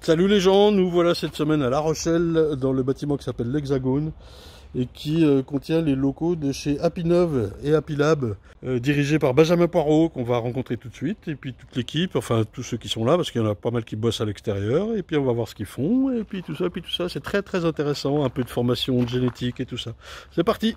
Salut les gens, nous voilà cette semaine à La Rochelle dans le bâtiment qui s'appelle l'Hexagone et qui contient les locaux de chez Happinov et Happylab, dirigés par Benjamin Poirot qu'on va rencontrer tout de suite, et puis toute l'équipe, enfin tous ceux qui sont là parce qu'il y en a pas mal qui bossent à l'extérieur, et puis on va voir ce qu'ils font, et puis tout ça, c'est très très intéressant, un peu de formation de génétique et tout ça. C'est parti!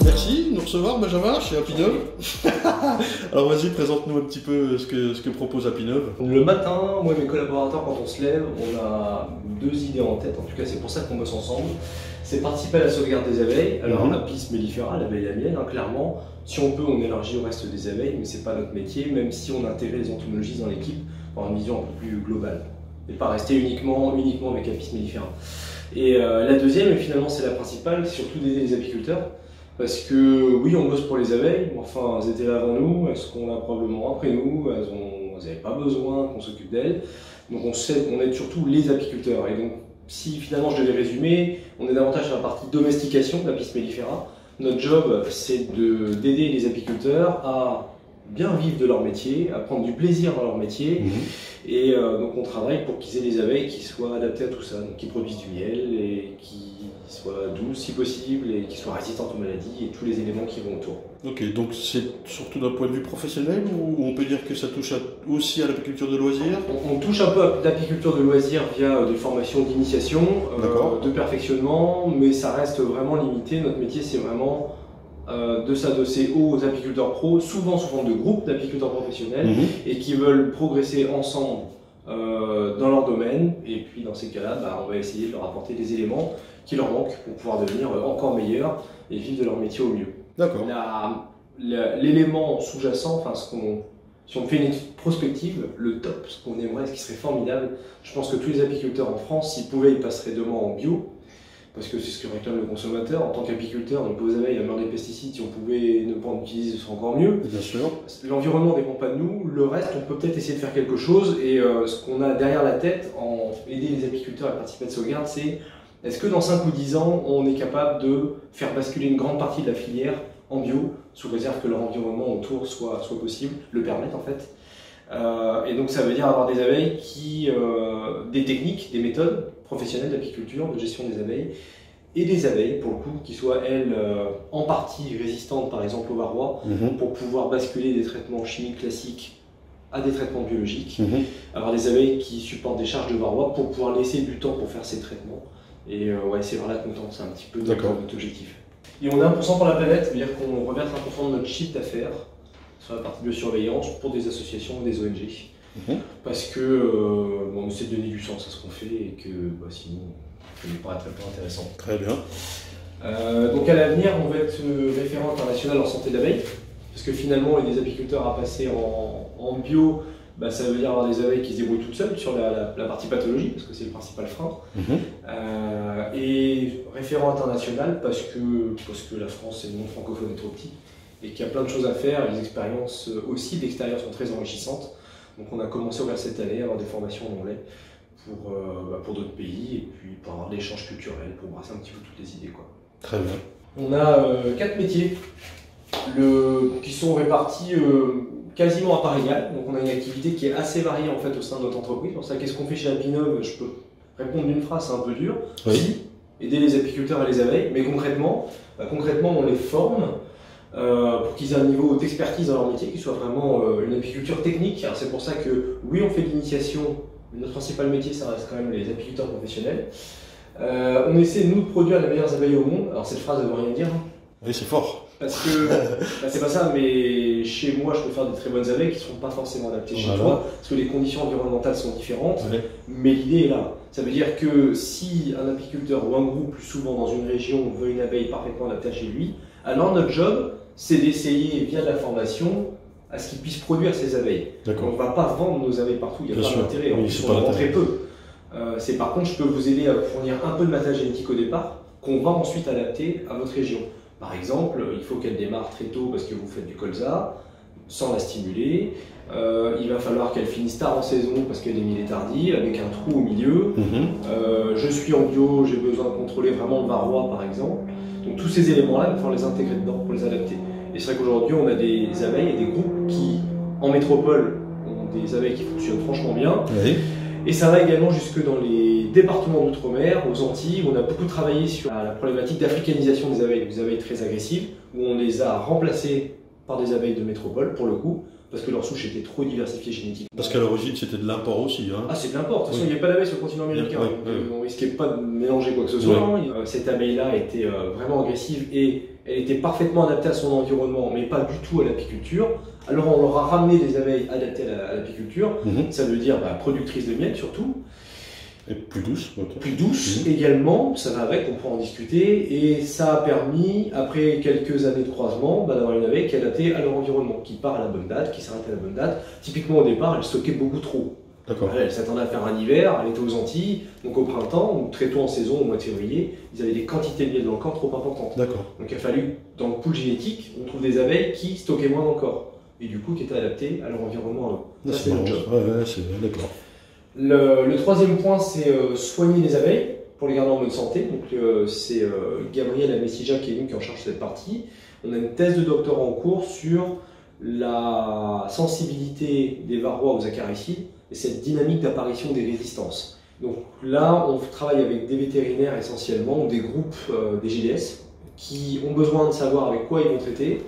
Merci de nous recevoir, Benjamin, chez Happinov. Alors vas-y, présente-nous un petit peu ce que propose Happinov. Le matin, moi et mes collaborateurs, quand on se lève, on a deux idées en tête, en tout cas c'est pour ça qu'on bosse ensemble. C'est participer à la sauvegarde des abeilles. Alors Apis mellifera, l'abeille à miel, clairement. Si on peut, on élargit au reste des abeilles, mais c'est pas notre métier, même si on a intégré les entomologistes dans l'équipe pour une vision un peu plus globale. Et pas rester uniquement avec Apis mellifera. Et la deuxième, et finalement c'est la principale, c'est surtout d'aider les apiculteurs. Parce que oui, on bosse pour les abeilles, enfin elles étaient là avant nous, elles seront là probablement après nous, elles n'avaient pas besoin qu'on s'occupe d'elles. Donc on aide surtout les apiculteurs. Et donc si finalement je devais résumer, on est davantage sur la partie domestication d'Apis mellifera. Notre job, c'est d'aider les apiculteurs à bien vivre de leur métier, à prendre du plaisir dans leur métier. Et donc on travaille pour qu'ils aient des abeilles qui soient adaptées à tout ça, donc qui produisent du miel et qui soient douces si possible et qui soient résistantes aux maladies et tous les éléments qui vont autour. Ok, donc c'est surtout d'un point de vue professionnel ou on peut dire que ça touche aussi à l'apiculture de loisirs? On touche un peu à l'apiculture de loisirs via des formations d'initiation, de perfectionnement, mais ça reste vraiment limité. Notre métier c'est vraiment de s'adosser aux apiculteurs pros, souvent sous forme de groupes d'apiculteurs professionnels et qui veulent progresser ensemble dans leur domaine, et puis dans ces cas-là, on va essayer de leur apporter des éléments qui leur manquent pour pouvoir devenir encore meilleurs et vivre de leur métier au mieux. D'accord. L'élément sous-jacent, enfin si on fait une étude prospective, le top, ce qu'on aimerait, ce qui serait formidable, je pense que tous les apiculteurs en France, s'ils pouvaient, ils passeraient demain en bio, parce que c'est ce que réclame le consommateur. En tant qu'apiculteur, nos pauvres abeilles meurent des pesticides, si on pouvait ne pas en utiliser, ce serait encore mieux. Bien sûr. L'environnement ne dépend pas de nous, le reste, on peut peut-être essayer de faire quelque chose, et ce qu'on a derrière la tête, en aider les apiculteurs à participer à la sauvegarde, c'est est-ce que dans 5 ou 10 ans, on est capable de faire basculer une grande partie de la filière en bio, sous réserve que leur environnement autour soit possible, le permette en fait. Et donc ça veut dire avoir des abeilles des techniques, des méthodes professionnelles d'apiculture, de gestion des abeilles, et des abeilles pour le coup qui soient elles en partie résistantes par exemple au varroa, pour pouvoir basculer des traitements chimiques classiques à des traitements biologiques, avoir des abeilles qui supportent des charges de varroa pour pouvoir laisser du temps pour faire ces traitements. Et ouais, c'est vers là qu'on tente, c'est un petit peu notre objectif. Et on a 1% pour la planète, c'est-à-dire qu'on reverse 1% de notre chiffre d'affaires sur la partie biosurveillance pour des associations ou des ONG. Parce que on essaie de donner du sens à ce qu'on fait et que sinon ça nous paraît très peu intéressant. Très bien. Donc à l'avenir, on va être référent international en santé d'abeilles, parce que finalement, il y a des apiculteurs à passer en bio. Ça veut dire avoir des abeilles qui se débrouillent toutes seules sur la partie pathologie, parce que c'est le principal frein. Et référent international, parce que la France et le monde francophone est trop petit, et qu'il y a plein de choses à faire, et les expériences aussi d'extérieur sont très enrichissantes. Donc on a commencé vers cette année à avoir des formations en anglais pour d'autres pays, et puis pour avoir de l'échange culturel, pour brasser un petit peu toutes les idées. Très bien. On a 4 métiers qui sont répartis quasiment à part égale, donc on a une activité qui est assez variée en fait au sein de notre entreprise. Pour ça, qu'est-ce qu'on fait chez Happinov? Je peux répondre d'une phrase, c'est un peu dur. Si, aider les apiculteurs et les abeilles, mais concrètement, on les forme pour qu'ils aient un niveau d'expertise dans leur métier, qui soit vraiment une apiculture technique. C'est pour ça que oui, on fait de l'initiation, mais notre principal métier, ça reste quand même les apiculteurs professionnels. On essaie, nous, de produire les meilleures abeilles au monde. Alors, cette phrase ne veut rien dire. Hein. Oui, c'est fort. Parce que, c'est pas ça, mais chez moi, je peux faire des très bonnes abeilles qui ne seront pas forcément adaptées chez toi, parce que les conditions environnementales sont différentes, mais l'idée est là. Ça veut dire que si un apiculteur ou un groupe, plus souvent dans une région, veut une abeille parfaitement adaptée chez lui, alors notre job, c'est d'essayer, via de la formation, à ce qu'il puisse produire ces abeilles. On ne va pas vendre nos abeilles partout, il n'y a pas d'intérêt, on en vend très peu. Par contre, je peux vous aider à fournir un peu de matériel génétique au départ, qu'on va ensuite adapter à votre région. Par exemple, il faut qu'elle démarre très tôt parce que vous faites du colza, sans la stimuler. Il va falloir qu'elle finisse tard en saison parce qu'elle est millée tardive, avec un trou au milieu. Je suis en bio, j'ai besoin de contrôler vraiment le varroa par exemple. Donc tous ces éléments-là, il va falloir les intégrer dedans pour les adapter. Et c'est vrai qu'aujourd'hui, on a des abeilles et des groupes qui, en métropole, ont des abeilles qui fonctionnent franchement bien. Et ça va également jusque dans les départements d'outre-mer, aux Antilles, où on a beaucoup travaillé sur la problématique d'africanisation des abeilles très agressives, où on les a remplacées par des abeilles de métropole, pour le coup, parce que leur souche était trop diversifiée génétiquement. Parce qu'à l'origine, c'était de l'import aussi. Hein. Ah, c'est de l'import. De toute façon, il n'y avait pas d'abeilles sur le continent américain. On ne risquait pas de mélanger quoi que ce soit. Cette abeille-là était vraiment agressive et elle était parfaitement adaptée à son environnement, mais pas du tout à l'apiculture. Alors, on leur a ramené des abeilles adaptées à l'apiculture. Ça veut dire productrices de miel, surtout. Et plus douce. Plus douce également, ça va avec, on pourra en discuter. Et ça a permis, après quelques années de croisement, d'avoir une abeille qui est adaptée à leur environnement, qui part à la bonne date, qui s'arrête à la bonne date. Typiquement au départ, elle stockait beaucoup trop. Elle s'attendait à faire un hiver, elle était aux Antilles, donc au printemps, ou très tôt en saison, au mois de février, ils avaient des quantités de miel dans le corps trop importantes. Donc il a fallu, dans le pool génétique, on trouve des abeilles qui stockaient moins dans le corps, et du coup qui étaient adaptées à leur environnement. Ça, c'est notre job. D'accord. Le troisième point, c'est soigner les abeilles pour les garder en bonne santé. Donc c'est Gabriel Amessija qui est lui qui en charge cette partie. On a une thèse de doctorat en cours sur la sensibilité des varrois aux acaricides et cette dynamique d'apparition des résistances. Donc là, on travaille avec des vétérinaires essentiellement, ou des groupes des GDS, qui ont besoin de savoir avec quoi ils vont traiter,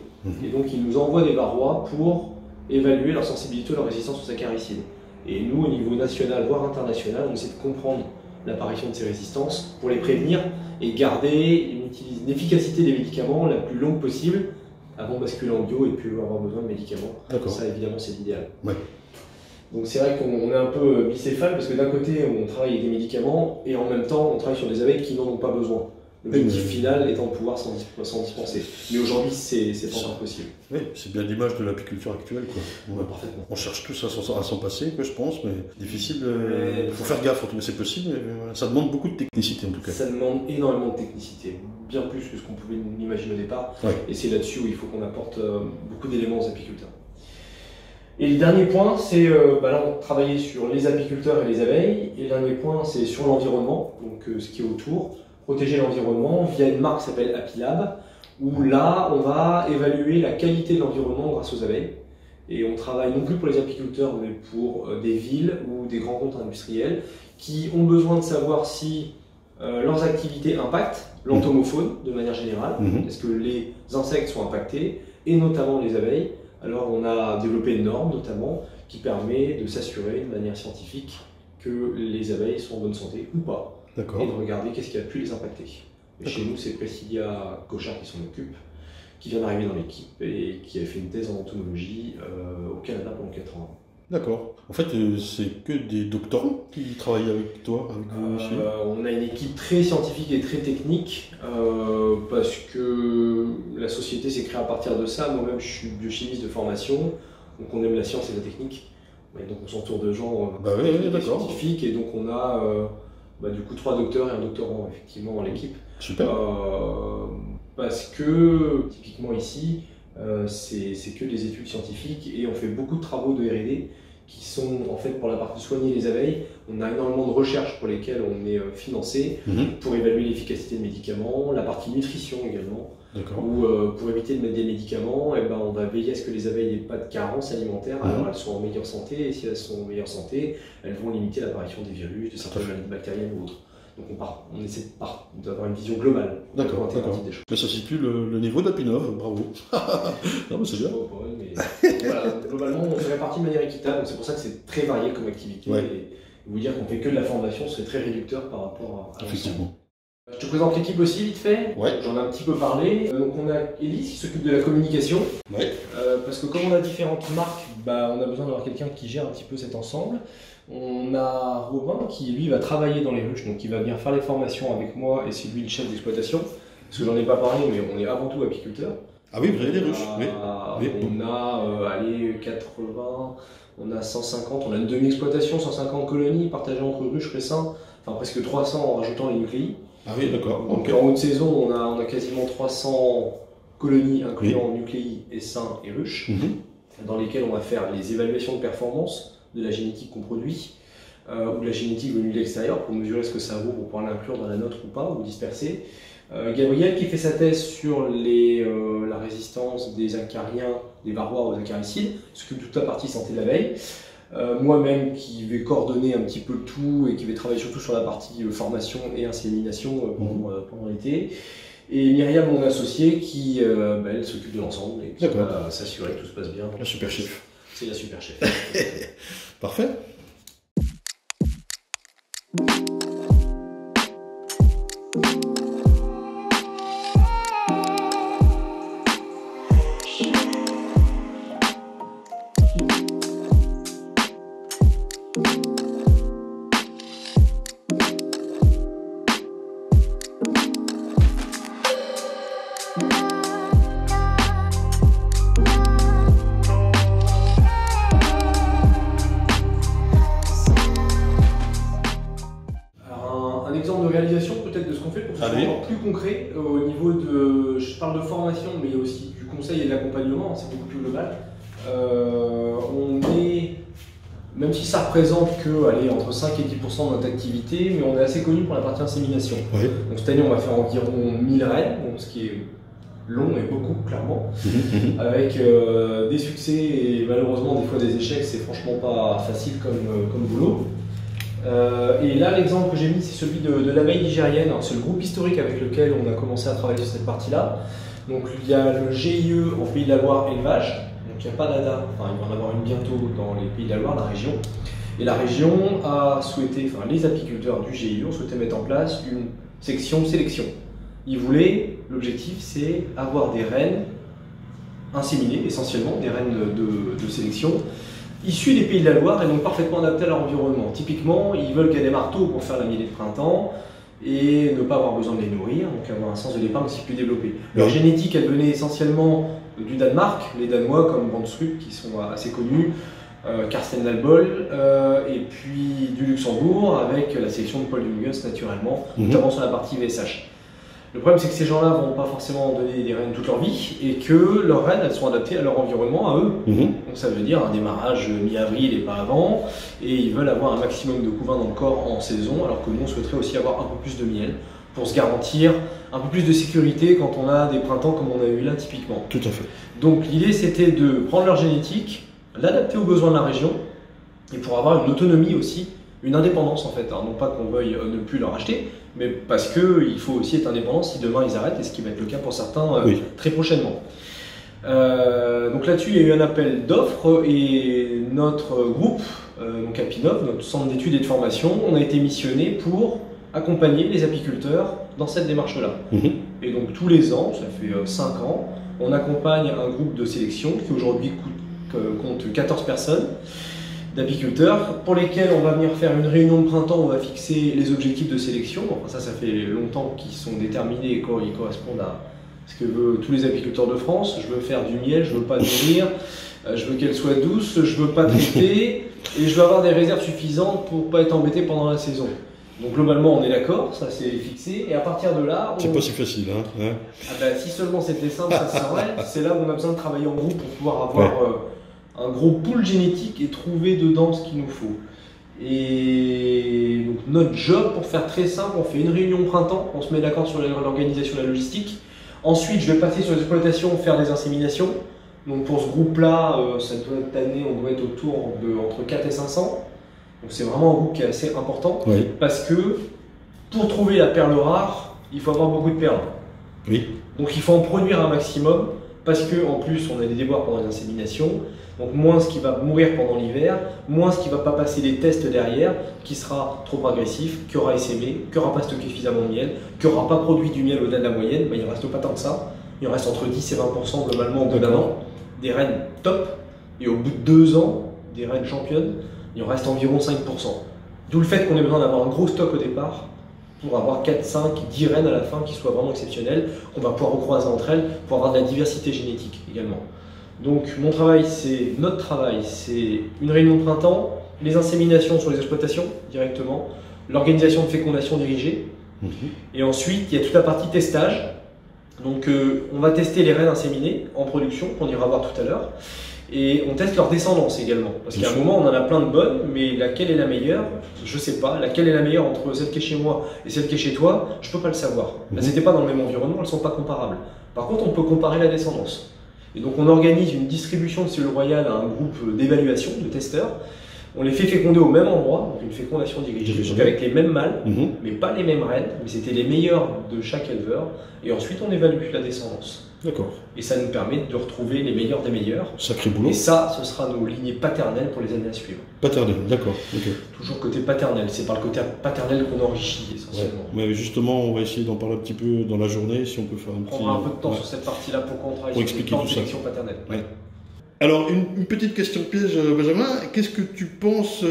et donc ils nous envoient des varrois pour évaluer leur sensibilité, leur résistance aux acaricides. Et nous, au niveau national, voire international, on essaie de comprendre l'apparition de ces résistances pour les prévenir et garder une efficacité des médicaments la plus longue possible avant de basculer en bio et puis avoir besoin de médicaments. Ça, évidemment, c'est l'idéal. Donc c'est vrai qu'on est un peu bicéphale parce que d'un côté, on travaille avec des médicaments et en même temps, on travaille sur des abeilles qui n'en ont pas besoin. L'objectif final étant de pouvoir s'en dispenser. Mais aujourd'hui, c'est pas encore possible. Oui, c'est bien l'image de l'apiculture actuelle. Parfaitement. On cherche tous à s'en passer, je pense, mais difficile. Il faut faire gaffe, mais c'est possible. Mais ça demande beaucoup de technicité, en tout cas. Ça demande énormément de technicité, bien plus que ce qu'on pouvait imaginer au départ. Et c'est là-dessus où il faut qu'on apporte beaucoup d'éléments aux apiculteurs. Et le dernier point, c'est, là on travaillait sur les apiculteurs et les abeilles, et le dernier point c'est sur l'environnement, donc ce qui est autour, protéger l'environnement via une marque qui s'appelle Apilab, où là on va évaluer la qualité de l'environnement grâce aux abeilles, et on travaille non plus pour les apiculteurs, mais pour des villes ou des grands comptes industriels qui ont besoin de savoir si leurs activités impactent l'entomofaune de manière générale, est-ce que les insectes sont impactés, et notamment les abeilles. Alors on a développé une norme notamment qui permet de s'assurer de manière scientifique que les abeilles sont en bonne santé ou pas. Et de regarder qu'est-ce qui a pu les impacter. Et chez nous, c'est Priscilla Cochard qui s'en occupe, qui vient d'arriver dans l'équipe et qui a fait une thèse en entomologie au Canada pendant 4 ans. D'accord. En fait, c'est que des doctorants qui travaillent avec toi, avec vous aussi. On a une équipe très scientifique et très technique parce que la société s'est créée à partir de ça. Moi-même, je suis biochimiste de formation, donc on aime la science et la technique. Et donc on s'entoure de gens scientifiques et donc on a du coup 3 docteurs et un doctorant effectivement dans l'équipe. Super. Parce que typiquement ici, c'est que des études scientifiques et on fait beaucoup de travaux de R&D qui sont en fait pour la partie soigner les abeilles. On a énormément de recherches pour lesquelles on est financé pour évaluer l'efficacité de médicaments, la partie nutrition également. Ou pour éviter de mettre des médicaments, on va veiller à ce que les abeilles n'aient pas de carence alimentaire, alors elles sont en meilleure santé, et si elles sont en meilleure santé, elles vont limiter l'apparition des virus, de certaines maladies bactériennes ou autres. Donc on essaie d'avoir une vision globale. D'accord. Mais ça situe le niveau d'Apinov, bravo. Non, mais c'est bien. Mais voilà, globalement, on fait répartir de manière équitable, donc c'est pour ça que c'est très varié comme activité. Vous dire qu'on fait que de la formation, c'est très réducteur par rapport à Effectivement. Je te présente l'équipe aussi vite fait. Ouais. J'en ai un petit peu parlé. Donc on a Elise qui s'occupe de la communication. Ouais. Parce que comme on a différentes marques, bah, on a besoin d'avoir quelqu'un qui gère un petit peu cet ensemble. On a Robin qui lui va travailler dans les ruches, donc il va venir faire les formations avec moi et c'est lui le chef d'exploitation. Parce que j'en ai pas parlé, mais on est avant tout apiculteur. Ah oui, vous avez des ruches. Oui. On a allez, 80, on a 150, on a une demi-exploitation, 150 colonies partagées entre ruches, ressins, enfin presque 300 en rajoutant les nucléis. Ah oui, d'accord. Donc en haute saison, on a quasiment 300 colonies incluant nucléi, essaims et ruches, dans lesquelles on va faire les évaluations de performance de la génétique qu'on produit, ou de la génétique venue de l'extérieur pour mesurer ce que ça vaut pour pouvoir l'inclure dans la nôtre ou pas, ou disperser. Gabriel qui fait sa thèse sur la résistance des acariens, des varrois aux acaricides, s'occupe de toute la partie santé de l'abeille. Moi-même qui vais coordonner un petit peu tout et qui vais travailler surtout sur la partie formation et insémination pendant l'été. Et Myriam, mon associée, qui elle s'occupe de l'ensemble et qui va s'assurer que tout se passe bien. La super chef. C'est la super chef. Parfait. Peut-être de ce qu'on fait pour que ce soit encore plus concret au niveau de, je parle de formation mais il y a aussi du conseil et de l'accompagnement, c'est beaucoup plus global. On est, même si ça représente que allez, entre 5 et 10% de notre activité, mais on est assez connu pour la partie insémination. Oui. Donc cette année on va faire environ 1000 reines, donc ce qui est long et beaucoup clairement, avec des succès et malheureusement des fois des échecs, c'est franchement pas facile comme boulot. Et là, l'exemple que j'ai mis, c'est celui de l'abeille nigérienne. C'est le groupe historique avec lequel on a commencé à travailler sur cette partie-là. Donc, il y a le GIE en Pays de la Loire élevage. Donc, il n'y a pas d'ADA. Enfin, il va en avoir une bientôt dans les Pays de la Loire, la région. Et la région a souhaité, enfin, les apiculteurs du GIE ont souhaité mettre en place une section sélection. Ils voulaient, l'objectif, c'est avoir des reines inséminées, essentiellement, des reines de sélection, issus des Pays de la Loire et donc parfaitement adaptés à leur environnement. Typiquement, ils veulent qu'elle démarre tôt pour faire la mielée de printemps et ne pas avoir besoin de les nourrir, donc avoir un sens de l'épargne aussi plus développé. Leur génétique, elle venait essentiellement du Danemark, les Danois comme Brandsrup qui sont assez connus, Karsten Lalbol, et puis du Luxembourg avec la sélection de Paul Jungens naturellement, notamment sur la partie VSH. Le problème, c'est que ces gens-là ne vont pas forcément donner des reines toute leur vie et que leurs reines, elles sont adaptées à leur environnement, à eux. Donc ça veut dire un démarrage mi-avril et pas avant. Et ils veulent avoir un maximum de couvain dans le corps en saison, alors que nous, on souhaiterait aussi avoir un peu plus de miel pour se garantir un peu plus de sécurité quand on a des printemps comme on a eu là typiquement. Tout à fait. Donc l'idée, c'était de prendre leur génétique, l'adapter aux besoins de la région et pour avoir une autonomie aussi, une indépendance en fait. Alors, non pas qu'on veuille ne plus leur acheter, mais parce qu'il faut aussi être indépendant si demain ils arrêtent, et ce qui va être le cas pour certains très prochainement. Donc là-dessus, il y a eu un appel d'offres et notre groupe, donc Apinov, notre centre d'études et de formation, on a été missionné pour accompagner les apiculteurs dans cette démarche-là. Et donc tous les ans, ça fait 5 ans, on accompagne un groupe de sélection qui aujourd'hui compte 14 personnes, d'apiculteurs pour lesquels on va venir faire une réunion de printemps, on va fixer les objectifs de sélection. Enfin, ça fait longtemps qu'ils sont déterminés et qu'ils correspondent à ce que veulent tous les apiculteurs de France. Je veux faire du miel, je veux pas nourrir, je veux qu'elle soit douce, je veux pas traiter et je veux avoir des réserves suffisantes pour pas être embêté pendant la saison. Donc globalement on est d'accord, ça c'est fixé et à partir de là... C'est pas si facile, hein. Ah bah, si seulement c'était simple, ça serait, c'est là où on a besoin de travailler en groupe pour pouvoir avoir... un gros pool génétique et trouver dedans ce qu'il nous faut. Et donc notre job, pour faire très simple, on fait une réunion au printemps, on se met d'accord sur l'organisation de la logistique. Ensuite, je vais passer sur l'exploitation, faire des inséminations. Donc pour ce groupe-là, cette année, on doit être autour de entre 4 et 500. Donc c'est vraiment un groupe qui est assez important, parce que pour trouver la perle rare, il faut avoir beaucoup de perles. Donc il faut en produire un maximum parce que en plus on a des déboires pendant les inséminations, donc moins ce qui va mourir pendant l'hiver, moins ce qui ne va pas passer les tests derrière, qui sera trop agressif, qui aura essaimé, qui n'aura pas stocké suffisamment de miel, qui n'aura pas produit du miel au-delà de la moyenne, il ne reste pas tant que ça, il reste entre 10 et 20% globalement au bout d'un an, des reines top, et au bout de 2 ans, des reines championnes, il en reste environ 5%. D'où le fait qu'on ait besoin d'avoir un gros stock au départ, pour avoir 4, 5, 10 reines à la fin qui soient vraiment exceptionnelles, qu'on va pouvoir recroiser entre elles, pour avoir de la diversité génétique également. Donc mon travail, c'est notre travail, c'est une réunion de printemps, les inséminations sur les exploitations directement, l'organisation de fécondation dirigée, et ensuite il y a toute la partie testage. Donc on va tester les reines inséminées en production, qu'on ira voir tout à l'heure, et on teste leur descendance également. Parce qu'à un moment on en a plein de bonnes, mais laquelle est la meilleure, je sais pas. Laquelle est la meilleure entre celle qui est chez moi et celle qui est chez toi, je peux pas le savoir. Elles n'étaient pas dans le même environnement, elles sont pas comparables. Par contre on peut comparer la descendance. Et donc on organise une distribution de cellules royales à un groupe d'évaluation, de testeurs. On les fait féconder au même endroit, donc une fécondation dirigée, donc avec les mêmes mâles, mais pas les mêmes reines, mais c'était les meilleurs de chaque éleveur. Et ensuite on évalue la descendance. D'accord. Et ça nous permet de retrouver les meilleurs des meilleurs. Sacré boulot. Et ça, ce sera nos lignées paternelles pour les années à suivre. Paternelle, d'accord. Okay. Toujours côté paternel, c'est par le côté paternel qu'on enrichit essentiellement. Ouais. Mais justement, on va essayer d'en parler un petit peu dans la journée, si on peut faire un petit... On prendra un peu de temps sur cette partie-là pour qu'on travaille sur expliquer tout ça. Sélection paternelle. Ouais. Alors, une petite question piège, Benjamin. Qu'est-ce que tu penses...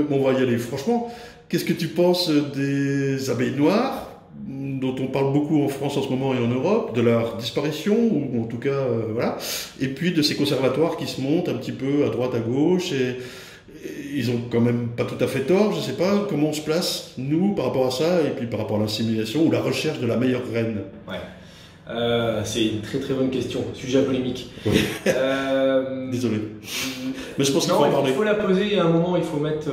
Bon, on va y aller franchement. Qu'est-ce que tu penses des abeilles noires, dont on parle beaucoup en France en ce moment et en Europe, de leur disparition, ou en tout cas, voilà. Et puis de ces conservatoires qui se montent un petit peu à droite, à gauche, et ils ont quand même pas tout à fait tort, je sais pas comment on se place, nous, par rapport à ça, et puis par rapport à l'insémination ou la recherche de la meilleure reine. Ouais. C'est une très très bonne question, sujet polémique. Oui. Désolé. Mais je pense qu'il faut en parler. Il faut la poser et à un moment il faut mettre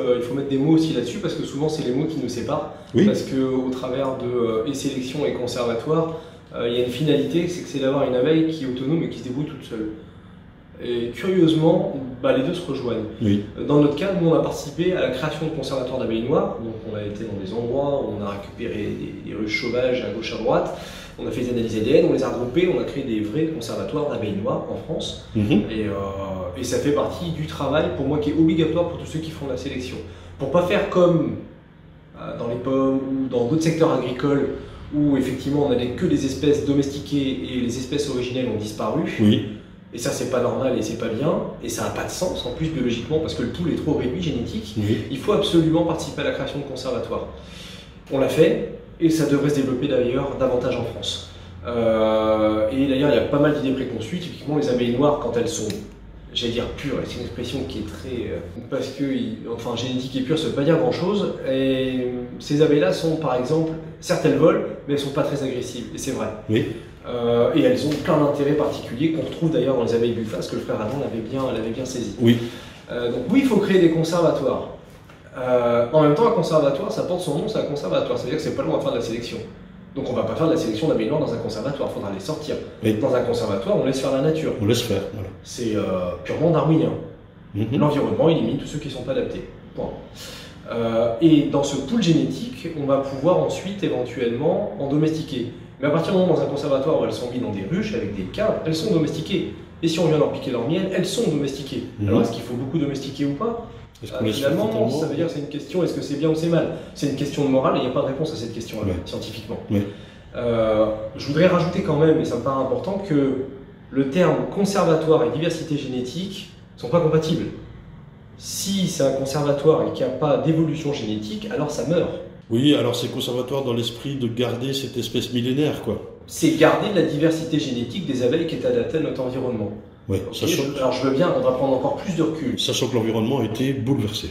des mots aussi là-dessus parce que souvent c'est les mots qui nous séparent. Oui. Parce qu'au travers de sélection et conservatoire, il y a une finalité, c'est d'avoir une abeille qui est autonome et qui se débrouille toute seule. Et curieusement, les deux se rejoignent. Oui. Dans notre cas, nous on a participé à la création de conservatoires d'abeilles noires. Donc on a été dans des endroits où on a récupéré des ruches sauvages à gauche à droite. On a fait des analyses ADN, on les a regroupés, on a créé des vrais conservatoires d'abeilles noires en France. Et ça fait partie du travail pour moi qui est obligatoire pour tous ceux qui font la sélection. Pour pas faire comme dans les pommes ou dans d'autres secteurs agricoles où effectivement on n'avait que des espèces domestiquées et les espèces originelles ont disparu. Oui. Et ça c'est pas normal et c'est pas bien et ça n'a pas de sens en plus biologiquement parce que le pool est trop réduit génétique. Oui. Il faut absolument participer à la création de conservatoires. On l'a fait. Et ça devrait se développer d'ailleurs davantage en France. Et d'ailleurs, il y a pas mal d'idées préconçues. Typiquement, les abeilles noires, quand elles sont, j'allais dire pures, c'est une expression qui est très... parce que, enfin, génétique et pure, ça ne veut pas dire grand-chose. Et ces abeilles-là sont, par exemple, certes elles volent, mais elles ne sont pas très agressives. Et c'est vrai. Oui. Et elles ont plein d'intérêts particuliers qu'on retrouve d'ailleurs dans les abeilles buffas, que le frère Adam l'avait bien saisi. Oui. Donc oui, il faut créer des conservatoires. En même temps, un conservatoire, ça porte son nom, c'est un conservatoire. Ça veut dire que c'est pas loin de faire de la sélection. Donc on va pas faire de la sélection d'abeilles noires dans un conservatoire, il faudra les sortir. Oui. Dans un conservatoire, on laisse faire la nature. On laisse faire, voilà. C'est purement darwinien. L'environnement élimine tous ceux qui ne sont pas adaptés. Point. Et dans ce pool génétique, on va pouvoir ensuite éventuellement en domestiquer. Mais à partir du moment dans un conservatoire où elles sont mises dans des ruches avec des caves, elles sont domestiquées. Et si on vient leur piquer leur miel, elles sont domestiquées. Alors est-ce qu'il faut beaucoup domestiquer ou pas ? Finalement, ça veut dire que c'est une question, est-ce que c'est bien ou c'est mal? C'est une question de morale et il n'y a pas de réponse à cette question-là, scientifiquement. Je voudrais rajouter quand même, et ça me paraît important, que le terme conservatoire et diversité génétique ne sont pas compatibles. Si c'est un conservatoire et qu'il n'y a pas d'évolution génétique, alors ça meurt. Oui, alors c'est conservatoire dans l'esprit de garder cette espèce millénaire, quoi. C'est garder la diversité génétique des abeilles qui est adaptée à notre environnement. Ouais, alors je veux bien, on va prendre encore plus de recul. Sachant que l'environnement a été bouleversé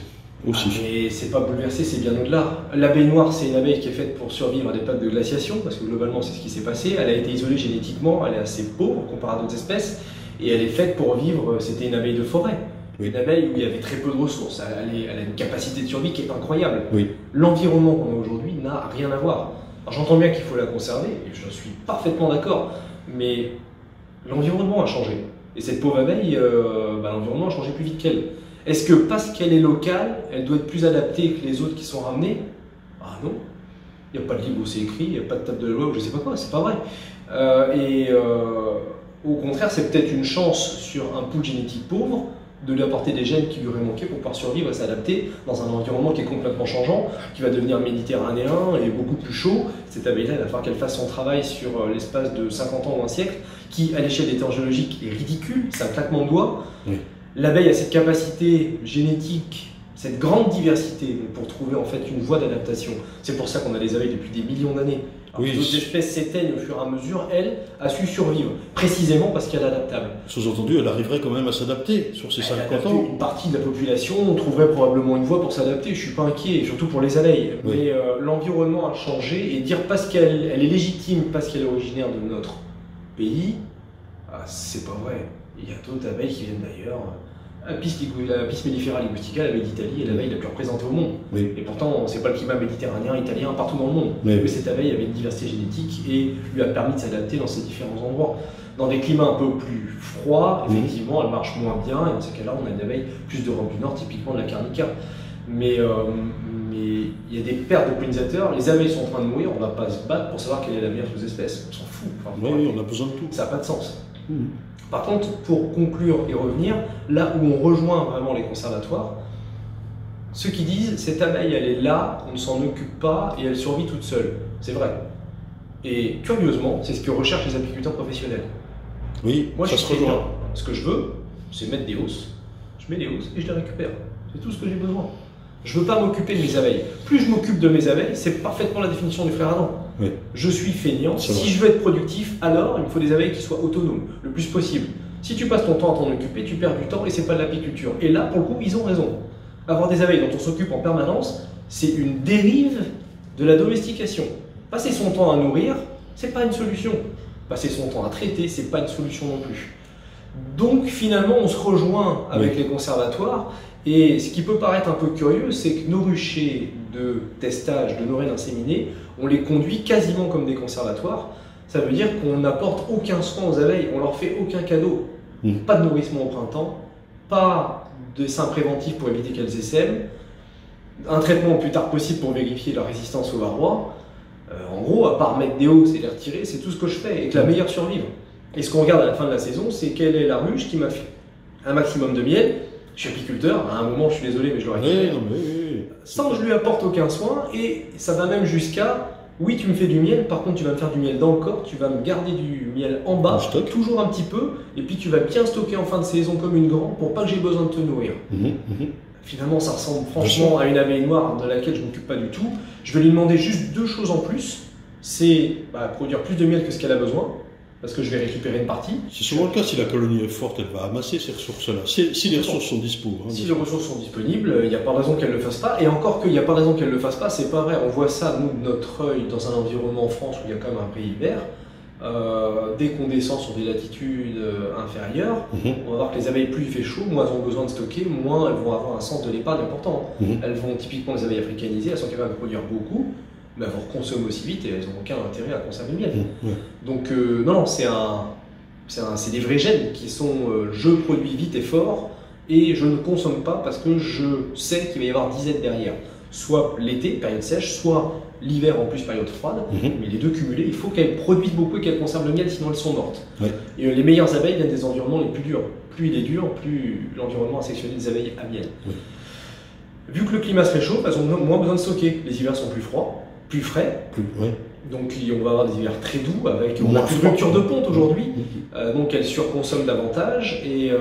aussi. Mais c'est pas bouleversé, c'est bien au-delà. L'abeille noire, c'est une abeille qui est faite pour survivre à des plaques de glaciation, parce que globalement c'est ce qui s'est passé. Elle a été isolée génétiquement, elle est assez pauvre comparée à d'autres espèces, et elle est faite pour vivre, c'était une abeille de forêt. Oui. Une abeille où il y avait très peu de ressources, elle a une capacité de survie qui est incroyable. Oui. L'environnement qu'on a aujourd'hui n'a rien à voir. Alors j'entends bien qu'il faut la conserver, et je suis parfaitement d'accord, mais l'environnement a changé. Et cette pauvre abeille, l'environnement a changé plus vite qu'elle. Est-ce que parce qu'elle est locale, elle doit être plus adaptée que les autres qui sont ramenés? Ah non. Il n'y a pas de livre où c'est écrit, il n'y a pas de table de loi ou je ne sais pas quoi, c'est pas vrai. Au contraire, c'est peut-être une chance sur un pool génétique pauvre de lui apporter des gènes qui lui auraient manqué pour pouvoir survivre et s'adapter dans un environnement qui est complètement changeant, qui va devenir méditerranéen et beaucoup plus chaud. Cette abeille-là, il va falloir qu'elle fasse son travail sur l'espace de 50 ans ou un siècle, qui, à l'échelle des temps géologiques, est ridicule, c'est un claquement de doigts. Oui. L'abeille a cette capacité génétique, cette grande diversité pour trouver en fait une voie d'adaptation. C'est pour ça qu'on a des abeilles depuis des millions d'années. Oui, d'autres espèces s'éteignent au fur et à mesure, elle a su survivre, précisément parce qu'elle est adaptable. Sous-entendu, elle arriverait quand même à s'adapter sur ces 50 ans. Une partie de la population, on trouverait probablement une voie pour s'adapter, je ne suis pas inquiet, surtout pour les abeilles. Oui. Mais l'environnement a changé, et dire parce qu'elle est légitime, parce qu'elle est originaire de notre pays, c'est pas vrai. Il y a d'autres abeilles qui viennent d'ailleurs. La Apis mellifera ligustica, l'abeille d'Italie, est l'abeille la plus représentée au monde. Oui. Et pourtant, c'est pas le climat méditerranéen, italien, partout dans le monde. Oui. Mais cette abeille avait une diversité génétique et lui a permis de s'adapter dans ces différents endroits. Dans des climats un peu plus froids, effectivement, elle marche moins bien. Et dans ces cas-là, on a une abeille plus d'Europe du Nord, typiquement de la Carnica. Mais il y a des pertes de pollinisateurs. Les abeilles sont en train de mourir. On ne va pas se battre pour savoir quelle est la meilleure sous-espèce. On s'en fout. Enfin, oui, on a besoin de tout. Ça n'a pas de sens. Par contre, pour conclure et revenir, là où on rejoint vraiment les conservatoires, ceux qui disent cette abeille elle est là, on ne s'en occupe pas et elle survit toute seule. C'est vrai. Et curieusement, c'est ce que recherchent les apiculteurs professionnels. Oui, moi ça se rejoint. Ce que je veux, c'est mettre des hausses. Je mets des hausses et je les récupère. C'est tout ce que j'ai besoin. Je ne veux pas m'occuper de mes abeilles. Plus je m'occupe de mes abeilles, c'est parfaitement la définition du frère Adam. Oui. Je suis feignant. Si je veux être productif, alors il me faut des abeilles qui soient autonomes, le plus possible. Si tu passes ton temps à t'en occuper, tu perds du temps et c'est pas de l'apiculture. Et là, pour le coup, ils ont raison. Avoir des abeilles dont on s'occupe en permanence, c'est une dérive de la domestication. Passer son temps à nourrir, c'est pas une solution. Passer son temps à traiter, c'est pas une solution non plus. Donc finalement, on se rejoint avec les conservatoires. Et ce qui peut paraître un peu curieux, c'est que nos ruchers de testage de nos reines inséminées, on les conduit quasiment comme des conservatoires. Ça veut dire qu'on n'apporte aucun soin aux abeilles, on leur fait aucun cadeau. Pas de nourrissement au printemps, pas de seins préventifs pour éviter qu'elles essaiment, un traitement le plus tard possible pour vérifier leur résistance au varroa. En gros, à part mettre des hausses et les retirer, c'est tout ce que je fais, et que la meilleure survive. Et ce qu'on regarde à la fin de la saison, c'est quelle est la ruche qui m'a fait un maximum de miel. Je suis apiculteur, à un moment je suis désolé mais je le récupère, sans que je lui apporte aucun soin, et ça va même jusqu'à, oui tu me fais du miel, par contre tu vas me faire du miel dans le corps, tu vas me garder du miel en bas, toujours un petit peu, et puis tu vas bien stocker en fin de saison comme une grande pour pas que j'ai besoin de te nourrir. Finalement ça ressemble franchement à une abeille noire de laquelle je ne m'occupe pas du tout. Je vais lui demander juste deux choses en plus, c'est produire plus de miel que ce qu'elle a besoin, parce que je vais récupérer une partie. C'est souvent le cas, si la colonie est forte, elle va amasser ces ressources-là, si les ressources sont disponibles. Si les ressources sont disponibles, il n'y a pas de raison qu'elle ne le fasse pas, et encore qu'il n'y a pas de raison qu'elle ne le fasse pas, c'est pas vrai. On voit ça, nous, de notre œil, dans un environnement en France où il y a quand même un pays vert. Dès qu'on descend sur des latitudes inférieures, on va voir que les abeilles, plus il fait chaud, moins elles ont besoin de stocker, moins elles vont avoir un sens de l'épargne important. Elles vont, typiquement les abeilles africanisées, elles sont capables de produire beaucoup, mais elles vont consommer aussi vite et elles n'ont aucun intérêt à conserver le miel. Donc non, c'est des vrais gènes qui sont je produis vite et fort et je ne consomme pas parce que je sais qu'il va y avoir disette derrière. Soit l'été, période sèche, soit l'hiver en plus, période froide, mais les deux cumulés, il faut qu'elles produisent beaucoup et qu'elles conservent le miel, sinon elles sont mortes. Et les meilleures abeilles viennent des environnements les plus durs. Plus il est dur, plus l'environnement a sélectionné des abeilles à miel. Vu que le climat se réchauffe, elles ont moins besoin de stocker. Les hivers sont plus froids, plus frais. Donc on va avoir des hivers très doux, avec on a plus de rupture de ponte aujourd'hui, donc elles surconsomment davantage et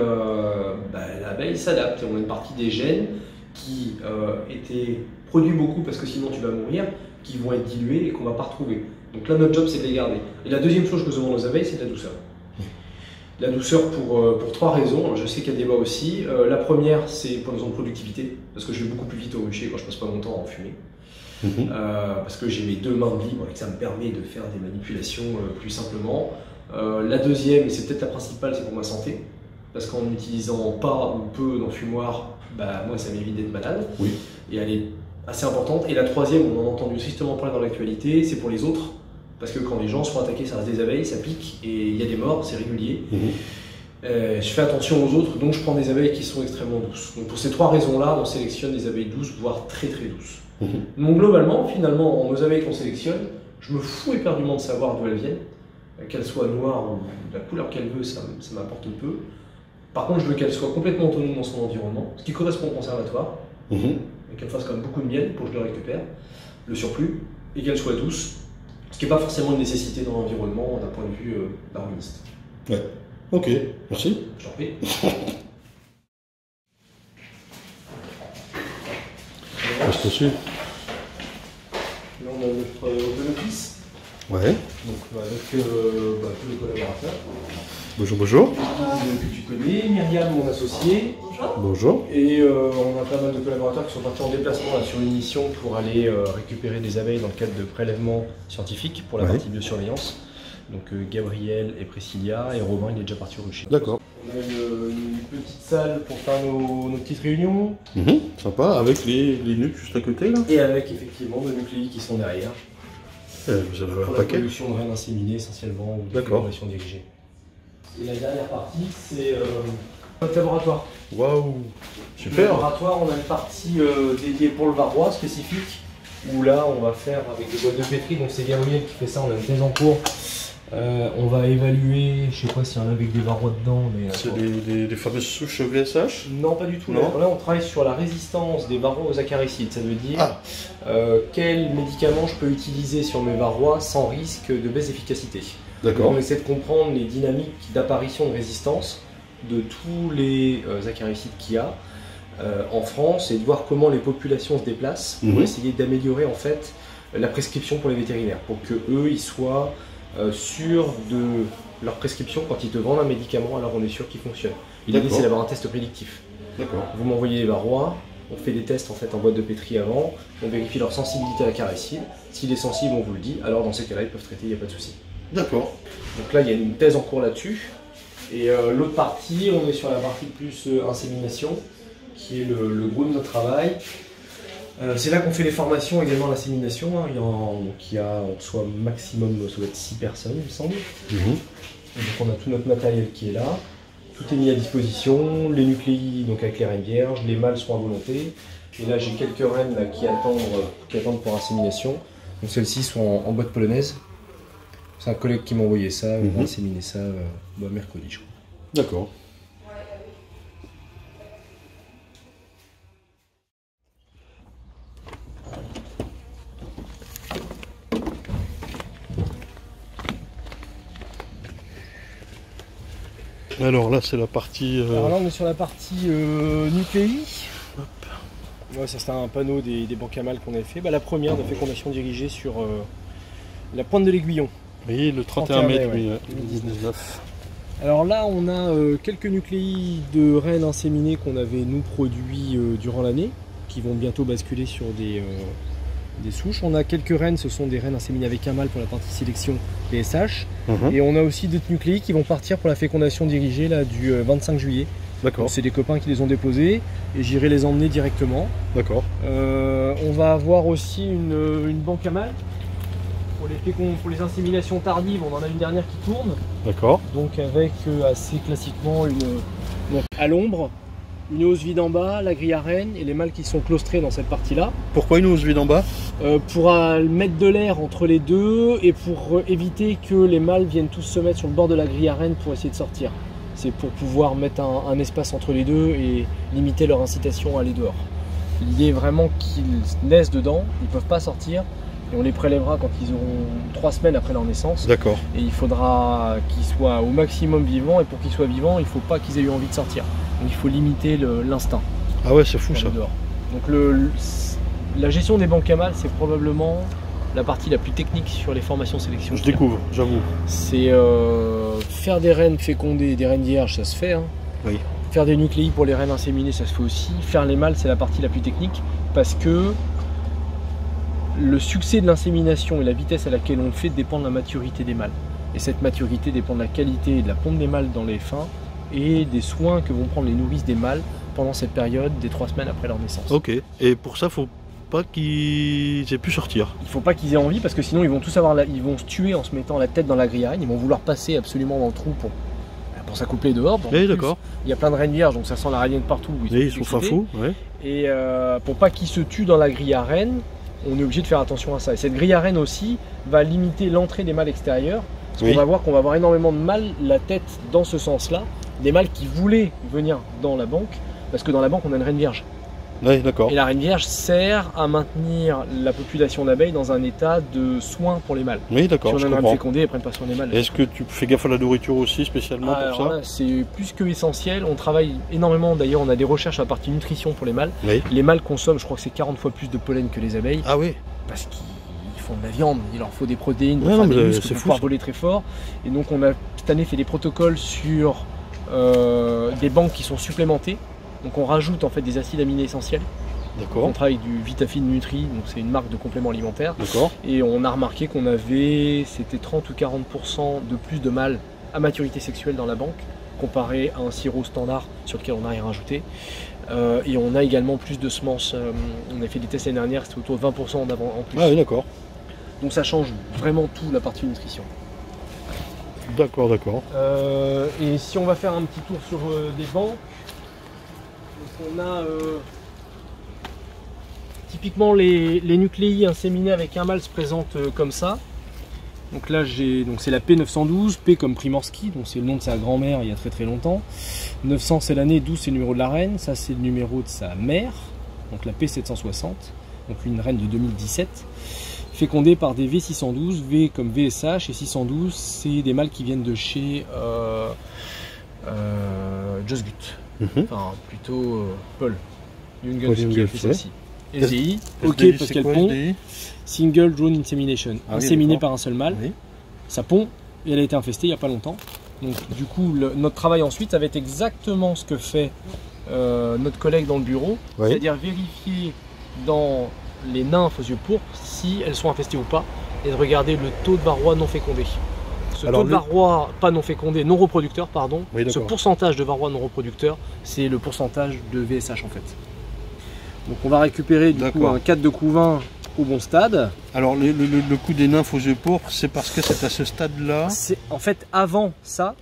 l'abeille s'adapte. On a une partie des gènes qui étaient produits beaucoup parce que sinon tu vas mourir, qui vont être dilués et qu'on ne va pas retrouver. Donc là notre job c'est de les garder. Et la deuxième chose que je demande aux abeilles, c'est de la douceur. La douceur pour trois raisons. Alors, je sais qu'il y a débat aussi. La première, c'est pour une raison de productivité, parce que je vais beaucoup plus vite au rucher quand je passe pas mon temps à en fumer. Parce que j'ai mes deux mains libres et que ça me permet de faire des manipulations plus simplement. La deuxième, et c'est peut-être la principale, c'est pour ma santé, parce qu'en n'utilisant pas ou peu d'enfumoir, moi ça m'évite d'être malade, et elle est assez importante. Et la troisième, on en a entendu tristement parler dans l'actualité, c'est pour les autres, parce que quand les gens se font attaquer, ça reste des abeilles, ça pique, et il y a des morts, c'est régulier. Je fais attention aux autres, donc je prends des abeilles qui sont extrêmement douces. Donc pour ces trois raisons-là, on sélectionne des abeilles douces, voire très très douces. Donc globalement, finalement, nos abeilles qu'on sélectionne, je me fous éperdument de savoir d'où elles viennent. Qu'elle soit noire ou de la couleur qu'elle veut, ça m'apporte peu. Par contre, je veux qu'elle soit complètement autonome dans son environnement, ce qui correspond au conservatoire, et qu'elle fasse quand même beaucoup de miel pour que je le récupère, le surplus, et qu'elle soit douce, ce qui n'est pas forcément une nécessité dans l'environnement d'un point de vue darwiniste. Ouais. Ok, merci. Je t'en prie. Reste dessus. Là, on a notre autonopice. Ouais. Donc avec tous les collaborateurs. Bonjour, bonjour. Que tu connais, Myriam, mon associé. Bonjour. Bonjour. Et on a pas mal de collaborateurs qui sont partis en déplacement là, sur une mission pour aller récupérer des abeilles dans le cadre de prélèvements scientifiques pour la partie biosurveillance. Donc Gabriel et Priscilla, et Romain il est déjà parti au rucher. D'accord. On a une petite salle pour faire nos petites réunions. Sympa, avec les nuques juste à côté là. Et avec effectivement nos nucléi qui sont derrière. Vous allez avoir Pour un la paquet. production de graines inséminées essentiellement ou de D'accord. fécondation dirigée. Et la dernière partie c'est notre laboratoire. Waouh. Dans le Super. laboratoire, on a une partie dédiée pour le varroa spécifique, où là on va faire avec des boîtes de pétri, donc c'est Gabriel qui fait ça, on a une thèse en cours. On va évaluer, je sais pas s'il y en a avec des varrois dedans, mais... C'est les fameuses souches VSH. Non, pas du tout. Non. Là, on travaille sur la résistance des varrois aux acaricides. Ça veut dire quels médicaments je peux utiliser sur mes varrois sans risque de baisse d'efficacité. D'accord. On essaie de comprendre les dynamiques d'apparition de résistance de tous les acaricides qu'il y a en France et de voir comment les populations se déplacent pour essayer d'améliorer en fait la prescription pour les vétérinaires, pour que eux ils soient sûrs de leur prescription quand ils te vendent un médicament, alors on est sûr qu'il fonctionne. L'idée c'est d'avoir un test prédictif. D'accord. Vous m'envoyez les varrois, on fait des tests en fait en boîte de pétri avant, on vérifie leur sensibilité à l'acaricide. S'il est sensible, on vous le dit, alors dans ces cas-là ils peuvent traiter, il n'y a pas de souci. D'accord. Donc là il y a une thèse en cours là-dessus. Et l'autre partie, on est sur la partie plus insémination, qui est le gros de notre travail. C'est là qu'on fait les formations également à l'insémination. Hein. Il y a en soi maximum, ça doit être 6 personnes, il me semble. Et donc on a tout notre matériel qui est là. Tout est mis à disposition, les nucléi donc avec les reines vierges, les mâles sont à volonté. Et là j'ai quelques reines là, qui attendent pour insémination. Donc celles-ci sont en boîte polonaise. C'est un collègue qui m'a envoyé ça, on va inséminer ça mercredi je crois. D'accord. Alors là c'est la partie... Alors là on est sur la partie nucléi. Ouais, ça c'était un panneau des banques à mâles qu'on avait fait. La première de fécondation dirigée sur la pointe de l'aiguillon. Oui, le 31 mai 2019. Alors là on a quelques nucléi de reines inséminées qu'on avait nous produits durant l'année, qui vont bientôt basculer sur des souches. On a quelques reines, ce sont des reines inséminées avec un mâle pour la partie sélection PSH. Et on a aussi d'autres nucléi qui vont partir pour la fécondation dirigée là, du 25 juillet. D'accord. C'est des copains qui les ont déposés et j'irai les emmener directement. D'accord. On va avoir aussi une banque à mâles. Pour les inséminations tardives, on en a une dernière qui tourne. D'accord. Donc avec assez classiquement à l'ombre, une hausse vide en bas, la grille à reine et les mâles qui sont claustrés dans cette partie-là. Pourquoi une housse vide en bas? Pour mettre de l'air entre les deux et pour éviter que les mâles viennent tous se mettre sur le bord de la grille à reine pour essayer de sortir. C'est pour pouvoir mettre un espace entre les deux et limiter leur incitation à aller dehors. L'idée est vraiment qu'ils naissent dedans, ils ne peuvent pas sortir. Et on les prélèvera quand ils auront 3 semaines après leur naissance. D'accord. Et il faudra qu'ils soient au maximum vivants. Et pour qu'ils soient vivants, il ne faut pas qu'ils aient eu envie de sortir. Donc il faut limiter l'instinct. Ah ouais, c'est fou ça. Dehors. Donc la gestion des banques à mâles, c'est probablement la partie la plus technique sur les formations sélection. Je découvre, j'avoue. C'est faire des reines fécondées, des reines vierges, ça se fait. Hein. Oui. Faire des nucléi pour les reines inséminées, ça se fait aussi. Faire les mâles, c'est la partie la plus technique parce que le succès de l'insémination et la vitesse à laquelle on le fait dépend de la maturité des mâles. Et cette maturité dépend de la qualité et de la pompe des mâles dans les fins et des soins que vont prendre les nourrices des mâles pendant cette période des 3 semaines après leur naissance. Ok, et pour ça, faut pas qu'ils aient pu sortir. Il faut pas qu'ils aient envie parce que sinon ils vont tous ils vont se tuer en se mettant la tête dans la grille à reine. Ils vont vouloir passer absolument dans le trou pour s'accoupler dehors. Oui, d'accord. Il y a plein de reines vierges donc ça sent la reine partout. Ils sont fin fous. Ouais. Et pour pas qu'ils se tuent dans la grille à reine, on est obligé de faire attention à ça. Et cette grille à reine aussi va limiter l'entrée des mâles extérieurs Parce qu'on va voir qu'on va avoir énormément de mâles, la tête dans ce sens-là, des mâles qui voulaient venir dans la banque, parce que dans la banque on a une reine vierge. Oui, d'accord. Et la reine vierge sert à maintenir la population d'abeilles dans un état de soin pour les mâles. Oui, d'accord. Si on aimerait me féconder, elles prennent pas soin des mâles. Est-ce que tu fais gaffe à la nourriture aussi spécialement pour ça? C'est plus que essentiel. On travaille énormément. D'ailleurs, on a des recherches à la partie nutrition pour les mâles. Oui. Les mâles consomment, je crois que c'est 40 fois plus de pollen que les abeilles. Ah oui. Parce qu'ils font de la viande. Il leur faut des protéines, des muscles pour pouvoir voler très fort. Et donc, on a cette année fait des protocoles sur des banques qui sont supplémentées. Donc, on rajoute en fait des acides aminés essentiels. D'accord. On travaille avec du Vitafine Nutri, donc c'est une marque de complément alimentaire. D'accord. Et on a remarqué qu'on avait, c'était 30 ou 40% de plus de mâles à maturité sexuelle dans la banque, comparé à un sirop standard sur lequel on n'a rien rajouté. Et on a également plus de semences. On a fait des tests l'année dernière, c'était autour de 20% en plus. Ah oui, d'accord. Donc ça change vraiment tout la partie nutrition. D'accord, d'accord. Et si on va faire un petit tour sur des banques, donc on a typiquement les nucléi inséminés avec un mâle se présentent comme ça. Donc là c'est la P912, P comme Primorsky, donc c'est le nom de sa grand-mère il y a très très longtemps. 900 c'est l'année, 12 c'est le numéro de la reine, ça c'est le numéro de sa mère, donc la P760, donc une reine de 2017. Fécondée par des V612, V comme VSH et 612 c'est des mâles qui viennent de chez Just Gut, enfin plutôt Paul Jungels qui a fait celle-ci. SDI, ok parce qu'elle pond, Single Drone Insemination, inséminée par un seul mâle, ça pond et elle a été infestée il n'y a pas longtemps. Donc du coup notre travail ensuite ça va être exactement ce que fait notre collègue dans le bureau, c'est-à-dire vérifier dans les nymphes aux yeux pourpres si elles sont infestées ou pas et de regarder le taux de varroa non fécondé. Ce taux de varroa, pas non fécondé, non reproducteur, pardon, ce pourcentage de varroa non reproducteur, c'est le pourcentage de VSH en fait. Donc on va récupérer du coup un 4 de couvain au bon stade. Alors le coup des nymphes aux yeux pourpres, c'est parce que c'est à ce stade-là? C'est en fait avant ça,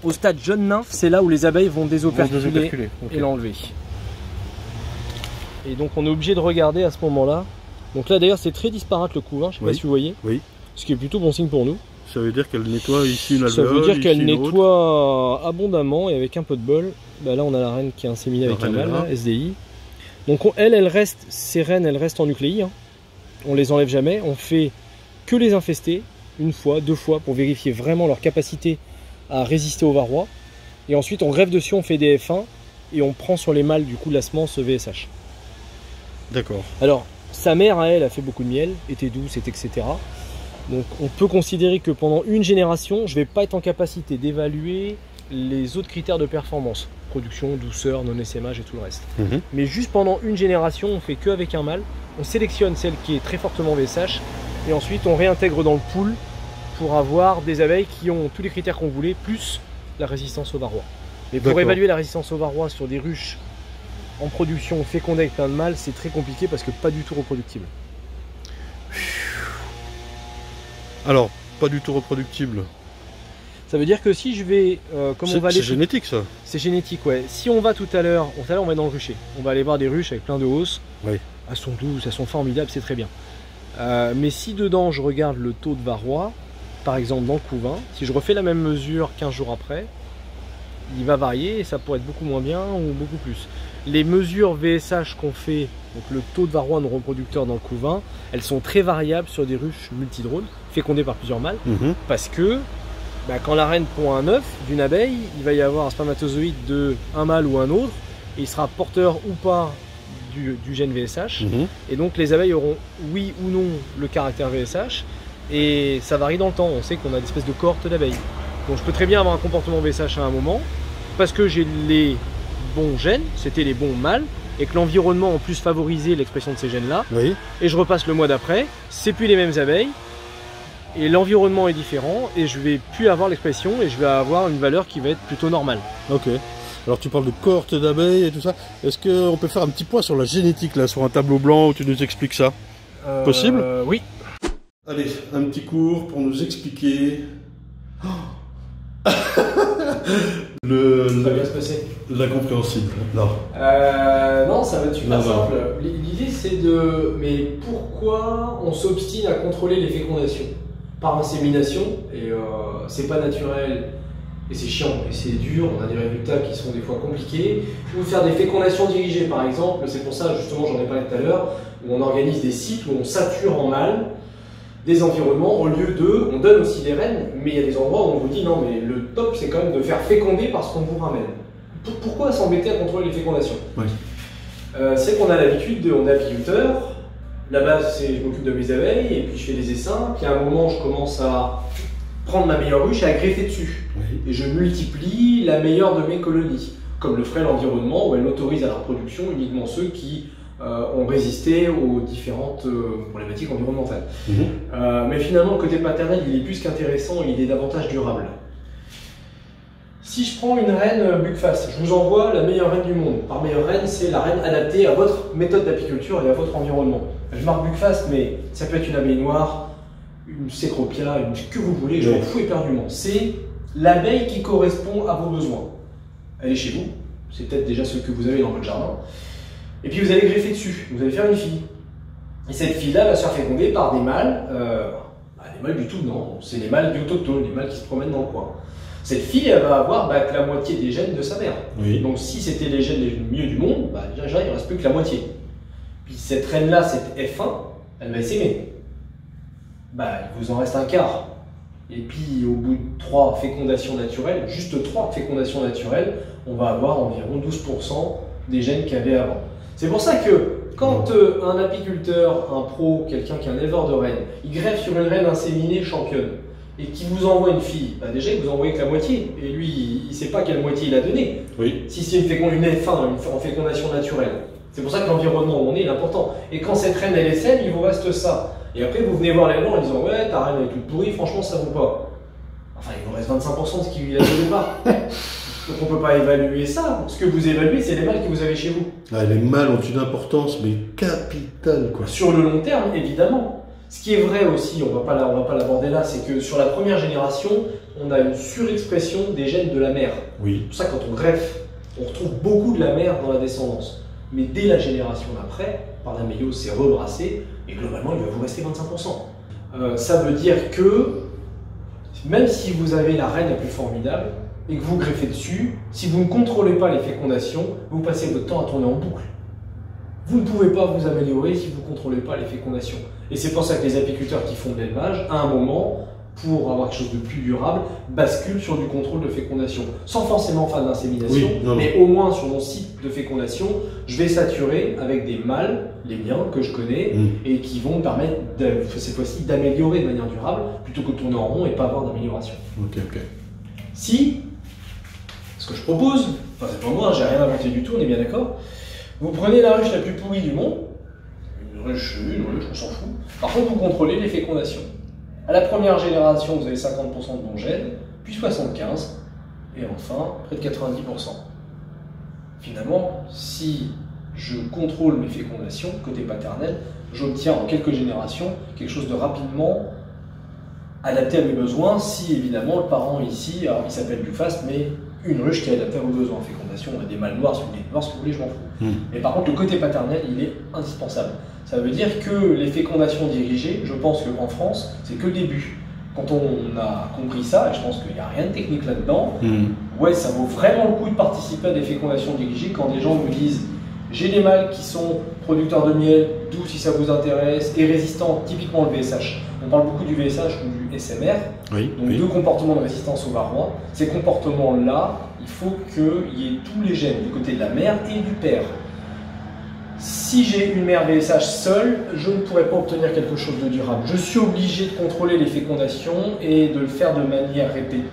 au stade jeune nymphe, c'est là où les abeilles vont désoperculer et l'enlever. Et donc on est obligé de regarder à ce moment-là. Donc là d'ailleurs c'est très disparate le couvain, je ne sais pas si vous voyez. Oui. Ce qui est plutôt bon signe pour nous. Ça veut dire qu'elle nettoie ici une alvéole. Ça veut dire qu'elle nettoie abondamment et avec un peu de bol. Bah là on a la reine qui est inséminée avec un mâle, SDI. Donc elle reste, ces reines elles restent en nucléi. Hein. On les enlève jamais. On fait que les infester une fois, deux fois pour vérifier vraiment leur capacité à résister au varroa. Et ensuite on greffe dessus, on fait des F1 et on prend sur les mâles du coup de la semence VSH. D'accord. Alors sa mère à elle a fait beaucoup de miel, était douce, etc. Donc on peut considérer que pendant une génération, je ne vais pas être en capacité d'évaluer les autres critères de performance. Production, douceur, non-essaimage et tout le reste. Mais juste pendant une génération, on fait qu'avec un mâle. On sélectionne celle qui est très fortement VSH et ensuite on réintègre dans le pool pour avoir des abeilles qui ont tous les critères qu'on voulait, plus la résistance au varroa. Mais pour évaluer la résistance au varroa sur des ruches en production fécondée avec plein de mâles, c'est très compliqué parce que pas du tout reproductible. Alors, pas du tout reproductible. Ça veut dire que si je vais, c'est génétique ça. C'est génétique, ouais. Si on va tout à l'heure, on va dans le rucher. On va aller voir des ruches avec plein de hausses. Oui. Elles sont douces, elles sont formidables, c'est très bien. Mais si dedans je regarde le taux de varroa, par exemple dans le couvain, si je refais la même mesure 15 jours après, il va varier et ça pourrait être beaucoup moins bien ou beaucoup plus. Les mesures VSH qu'on fait, donc le taux de varroa non reproducteur dans le couvain, elles sont très variables sur des ruches multidrones, fécondées par plusieurs mâles, parce que quand la reine pond un œuf d'une abeille, il va y avoir un spermatozoïde de un mâle ou un autre, et il sera porteur ou pas du gène VSH, et donc les abeilles auront oui ou non le caractère VSH, et ça varie dans le temps. On sait qu'on a des espèces de cohortes d'abeilles. Donc je peux très bien avoir un comportement VSH à un moment, parce que j'ai les bons gènes, c'était les bons mâles, et que l'environnement en plus favorisait l'expression de ces gènes-là, et je repasse le mois d'après, c'est plus les mêmes abeilles, et l'environnement est différent, et je vais plus avoir l'expression, et je vais avoir une valeur qui va être plutôt normale. Ok. Alors tu parles de cohorte d'abeilles et tout ça. Est-ce qu'on peut faire un petit point sur la génétique là, sur un tableau blanc où tu nous expliques ça? Possible? Oui. Allez, un petit cours pour nous expliquer Ça va bien se passer. L'incompréhensible. Non. Non, ça va être super simple. L'idée c'est de... Mais pourquoi on s'obstine à contrôler les fécondations? par insémination, et c'est pas naturel, et c'est chiant, et c'est dur, on a des résultats qui sont des fois compliqués. Ou faire des fécondations dirigées par exemple, c'est pour ça justement j'en ai parlé tout à l'heure, où on organise des sites où on sature en mâles des environnements, au lieu de, on donne aussi des reines, mais il y a des endroits où on vous dit non mais le top c'est quand même de faire féconder parce qu'on vous ramène. Pourquoi s'embêter à contrôler les fécondations? Oui. C'est qu'on a l'habitude, on est apiculteur, la base c'est je m'occupe de mes abeilles, et puis je fais des essaims, puis à un moment je commence à prendre ma meilleure ruche et à greffer dessus. Oui. Et je multiplie la meilleure de mes colonies, comme le ferait l'environnement, où elle autorise à la reproduction uniquement ceux qui ont résisté aux différentes problématiques environnementales. Mais finalement, le côté paternel, il est plus qu'intéressant, il est davantage durable. Si je prends une reine Buckfast, je vous envoie la meilleure reine du monde. Par meilleure reine, c'est la reine adaptée à votre méthode d'apiculture et à votre environnement. Je marque Buckfast, mais ça peut être une abeille noire, une cécropia, que vous voulez, je m'en fous éperdument. C'est l'abeille qui correspond à vos besoins. Elle est chez vous, c'est peut-être déjà ce que vous avez dans votre jardin. Et puis vous allez greffer dessus, vous allez faire une fille. Et cette fille-là va se faire féconder par des mâles, des mâles du tout, non, c'est les mâles autochtones, les mâles qui se promènent dans le coin. Cette fille, elle va avoir que la moitié des gènes de sa mère. Oui. Donc si c'était les gènes les mieux du monde, déjà il ne reste plus que la moitié. Puis cette reine-là, cette F1, elle va s'aimer. Il vous en reste un quart. Et puis au bout de 3 fécondations naturelles, juste 3 fécondations naturelles, on va avoir environ 12% des gènes qu'il y avait avant. C'est pour ça que quand un apiculteur, un pro, quelqu'un qui est un éleveur de rennes, il greffe sur une reine inséminée championne et qui vous envoie une fille, déjà il vous envoie que la moitié, et lui il ne sait pas quelle moitié il a donné. Oui. Si c'est une F1 en fécondation naturelle. C'est pour ça que l'environnement où on est important. Et quand cette reine elle est saine, il vous reste ça. Et après vous venez voir l'éleveur en disant ouais ta reine elle est toute pourrie, franchement ça vaut pas. Enfin il vous reste 25% de ce qu'il a donné au départ. Donc on ne peut pas évaluer ça. Ce que vous évaluez, c'est les mâles que vous avez chez vous. Les mâles ont une importance mais capitale, quoi. Sur le long terme, évidemment. Ce qui est vrai aussi, on va pas l'aborder là, c'est que sur la première génération, on a une surexpression des gènes de la mère. Oui. C'est pour ça que quand on greffe, on retrouve beaucoup de la mère dans la descendance. Mais dès la génération d'après, par la méiose, c'est rebrassé, et globalement, il va vous rester 25%. Ça veut dire que, même si vous avez la reine la plus formidable, et que vous greffez dessus, si vous ne contrôlez pas les fécondations, vous passez votre temps à tourner en boucle. Vous ne pouvez pas vous améliorer si vous ne contrôlez pas les fécondations. Et c'est pour ça que les apiculteurs qui font de l'élevage, à un moment, pour avoir quelque chose de plus durable, basculent sur du contrôle de fécondation. Sans forcément faire d'insémination, mais au moins sur mon site de fécondation, je vais saturer avec des mâles, les miens, que je connais, et qui vont me permettre, cette fois-ci, d'améliorer de manière durable, plutôt que de tourner en rond et pas avoir d'amélioration. Si, ce que je propose, enfin c'est pas moi, j'ai rien inventé du tout, on est bien d'accord, vous prenez la ruche la plus pourrie du monde, une ruche, on s'en fout, par contre vous contrôlez les fécondations. À la première génération, vous avez 50% de bons gènes, puis 75%, et enfin près de 90%. Finalement, si je contrôle mes fécondations, côté paternel, j'obtiens en quelques générations quelque chose de rapidement adapté à mes besoins, si évidemment le parent ici, alors il s'appelle Buckfast, mais une ruche qui est adaptée à vos besoins. Fécondation, on a des mâles noirs, si vous voulez noirs, si vous voulez, je m'en fous. Mais par contre, le côté paternel, il est indispensable. Ça veut dire que les fécondations dirigées, je pense qu'en France, c'est que le début. Quand on a compris ça, et je pense qu'il n'y a rien de technique là-dedans, ouais, ça vaut vraiment le coup de participer à des fécondations dirigées quand des gens vous disent j'ai des mâles qui sont producteurs de miel, d'où si ça vous intéresse, et résistants, typiquement le VSH. On parle beaucoup du VSH ou du SMR, donc deux comportements de résistance au varroa. Ces comportements-là, il faut qu'il y ait tous les gènes du côté de la mère et du père. Si j'ai une mère VSH seule, je ne pourrais pas obtenir quelque chose de durable. Je suis obligé de contrôler les fécondations et de le faire de manière répétée,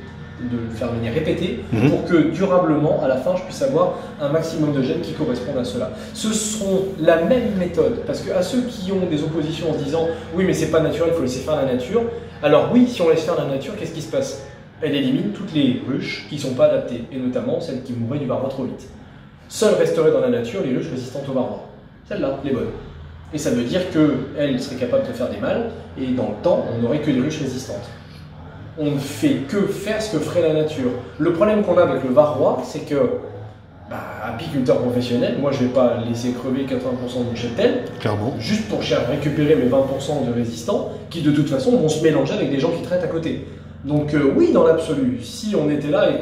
pour que durablement, à la fin, je puisse avoir un maximum de gènes qui correspondent à cela. Ce seront la même méthode, parce que à ceux qui ont des oppositions en se disant « oui, mais c'est pas naturel, il faut laisser faire la nature », alors oui, si on laisse faire la nature, qu'est-ce qui se passe? Elle élimine toutes les ruches qui ne sont pas adaptées, et notamment celles qui mourraient du varroa trop vite. Seules resteraient dans la nature les ruches résistantes au varroa. Celles-là, les bonnes. Et ça veut dire qu'elles seraient capables de faire des mâles, et dans le temps, on n'aurait que des ruches résistantes. On ne fait que faire ce que ferait la nature. Le problème qu'on a avec le varroa, c'est que apiculteur professionnel, moi je vais pas laisser crever 80% de mon cheptel, Clairement. juste pour récupérer mes 20% de résistants, qui de toute façon vont se mélanger avec des gens qui traitent à côté. Donc oui, dans l'absolu, si on était là et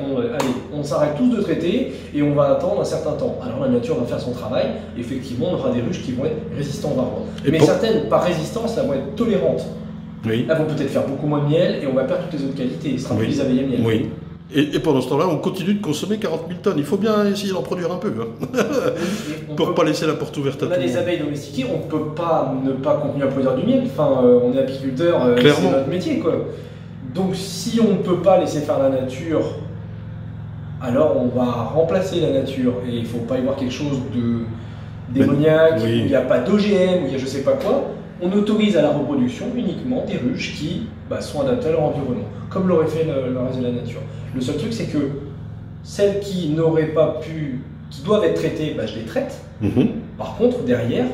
on s'arrête tous de traiter et on va attendre un certain temps, alors la nature va faire son travail, effectivement on aura des ruches qui vont être résistantes aux varroa. Mais certaines, par résistance, elles vont être tolérantes. Oui. Elles vont peut-être faire beaucoup moins de miel et on va perdre toutes les autres qualités, ce sera plus des abeilles à miel. Oui. Et pendant ce temps-là, on continue de consommer 40 000 tonnes. Il faut bien essayer d'en produire un peu. Hein. Pour ne pas laisser la porte ouverte à tout. On a des abeilles domestiquées, on ne peut pas ne pas continuer à produire du miel. Enfin, on est apiculteur, c'est notre métier, quoi. Donc si on ne peut pas laisser faire la nature, alors on va remplacer la nature. Et il ne faut pas y voir quelque chose de démoniaque, où il n'y a pas d'OGM, où il y a je ne sais pas quoi. On autorise à la reproduction uniquement des ruches qui sont adaptées à leur environnement, comme l'aurait fait le reste de la nature. Le seul truc, c'est que celles qui n'auraient pas pu, qui doivent être traitées, je les traite. Par contre, derrière,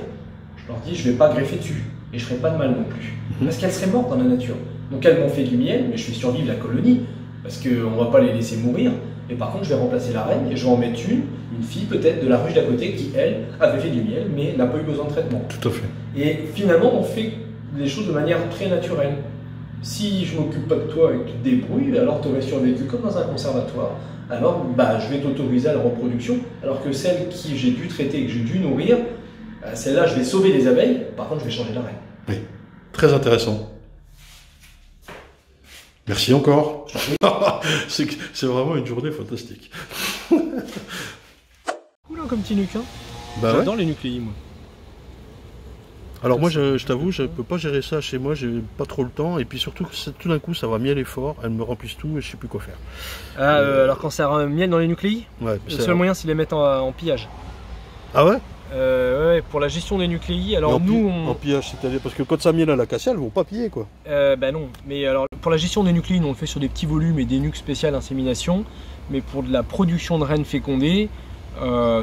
je leur dis, je ne vais pas greffer dessus. Et je ne ferai pas de mal non plus. Parce qu'elles seraient mortes dans la nature. Donc elles m'ont fait du miel, mais je fais survivre la colonie. Parce qu'on ne va pas les laisser mourir. Et par contre, je vais remplacer la reine et je vais en mettre une fille peut-être de la ruche d'à côté qui, elle, avait fait du miel, mais n'a pas eu besoin de traitement. Tout à fait. Et finalement, on fait les choses de manière très naturelle. Si je m'occupe pas de toi et que tu te débrouilles, alors tu aurais survécu comme dans un conservatoire. Alors, je vais t'autoriser à la reproduction, alors que celle qui j'ai dû traiter et que j'ai dû nourrir, celle-là, je vais sauver les abeilles, par contre, je vais changer la reine. Oui, très intéressant. Merci encore. C'est vraiment une journée fantastique. Cool comme petit nuque, hein. J'adore les nucléis, moi. Alors moi, je t'avoue, je peux pas gérer ça chez moi, j'ai pas trop le temps, et puis surtout, tout d'un coup, ça va miel et fort, elles me remplissent tout et je sais plus quoi faire. Alors quand ça miel dans les nucléis, le seul moyen, c'est de les mettre en pillage. Ah ouais? Ouais, pour la gestion des nucléis, alors nous en pillage, c'est-à-dire parce que quand ça miel à l'acacia, elles vont pas piller quoi. Non, mais alors pour la gestion des nucléis, on le fait sur des petits volumes et des nuques spéciales insémination, mais pour de la production de reines fécondées,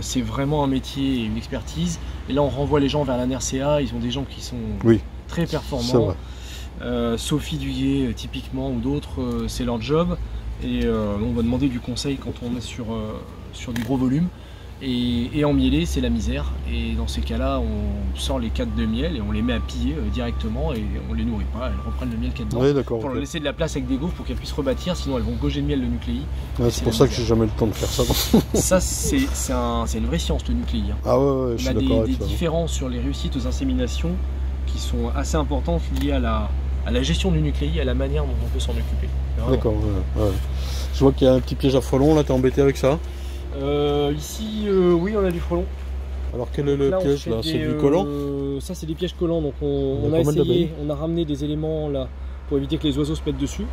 c'est vraiment un métier et une expertise. Et là, on renvoie les gens vers la NERCA. Ils ont des gens qui sont très performants. Sophie Duguet, typiquement, ou d'autres, c'est leur job. Et on va demander du conseil quand on est sur du gros volume. Et en mielé, c'est la misère. Et dans ces cas-là, on sort les cadres de miel et on les met à piller directement et on les nourrit pas. Elles reprennent le miel qu'il y a dedans pour leur laisser de la place avec des gaufres pour qu'elles puissent rebâtir. Sinon, elles vont gauger le miel de nucléi. C'est pour ça que j'ai jamais le temps de faire ça. Ça, c'est une vraie science, le nucléi. Ah ouais, je suis d'accord avec ça. On a des différences sur les réussites aux inséminations qui sont assez importantes liées à la gestion du nucléi, à la manière dont on peut s'en occuper. D'accord, Je vois qu'il y a un petit piège à frelons, là, t'es embêté avec ça? Ici, oui, on a du frelon. Alors quel est le piège là? C'est du collant? Ça, c'est des pièges collants. Donc on a essayé, on a ramené des éléments là pour éviter que les oiseaux se mettent dessus.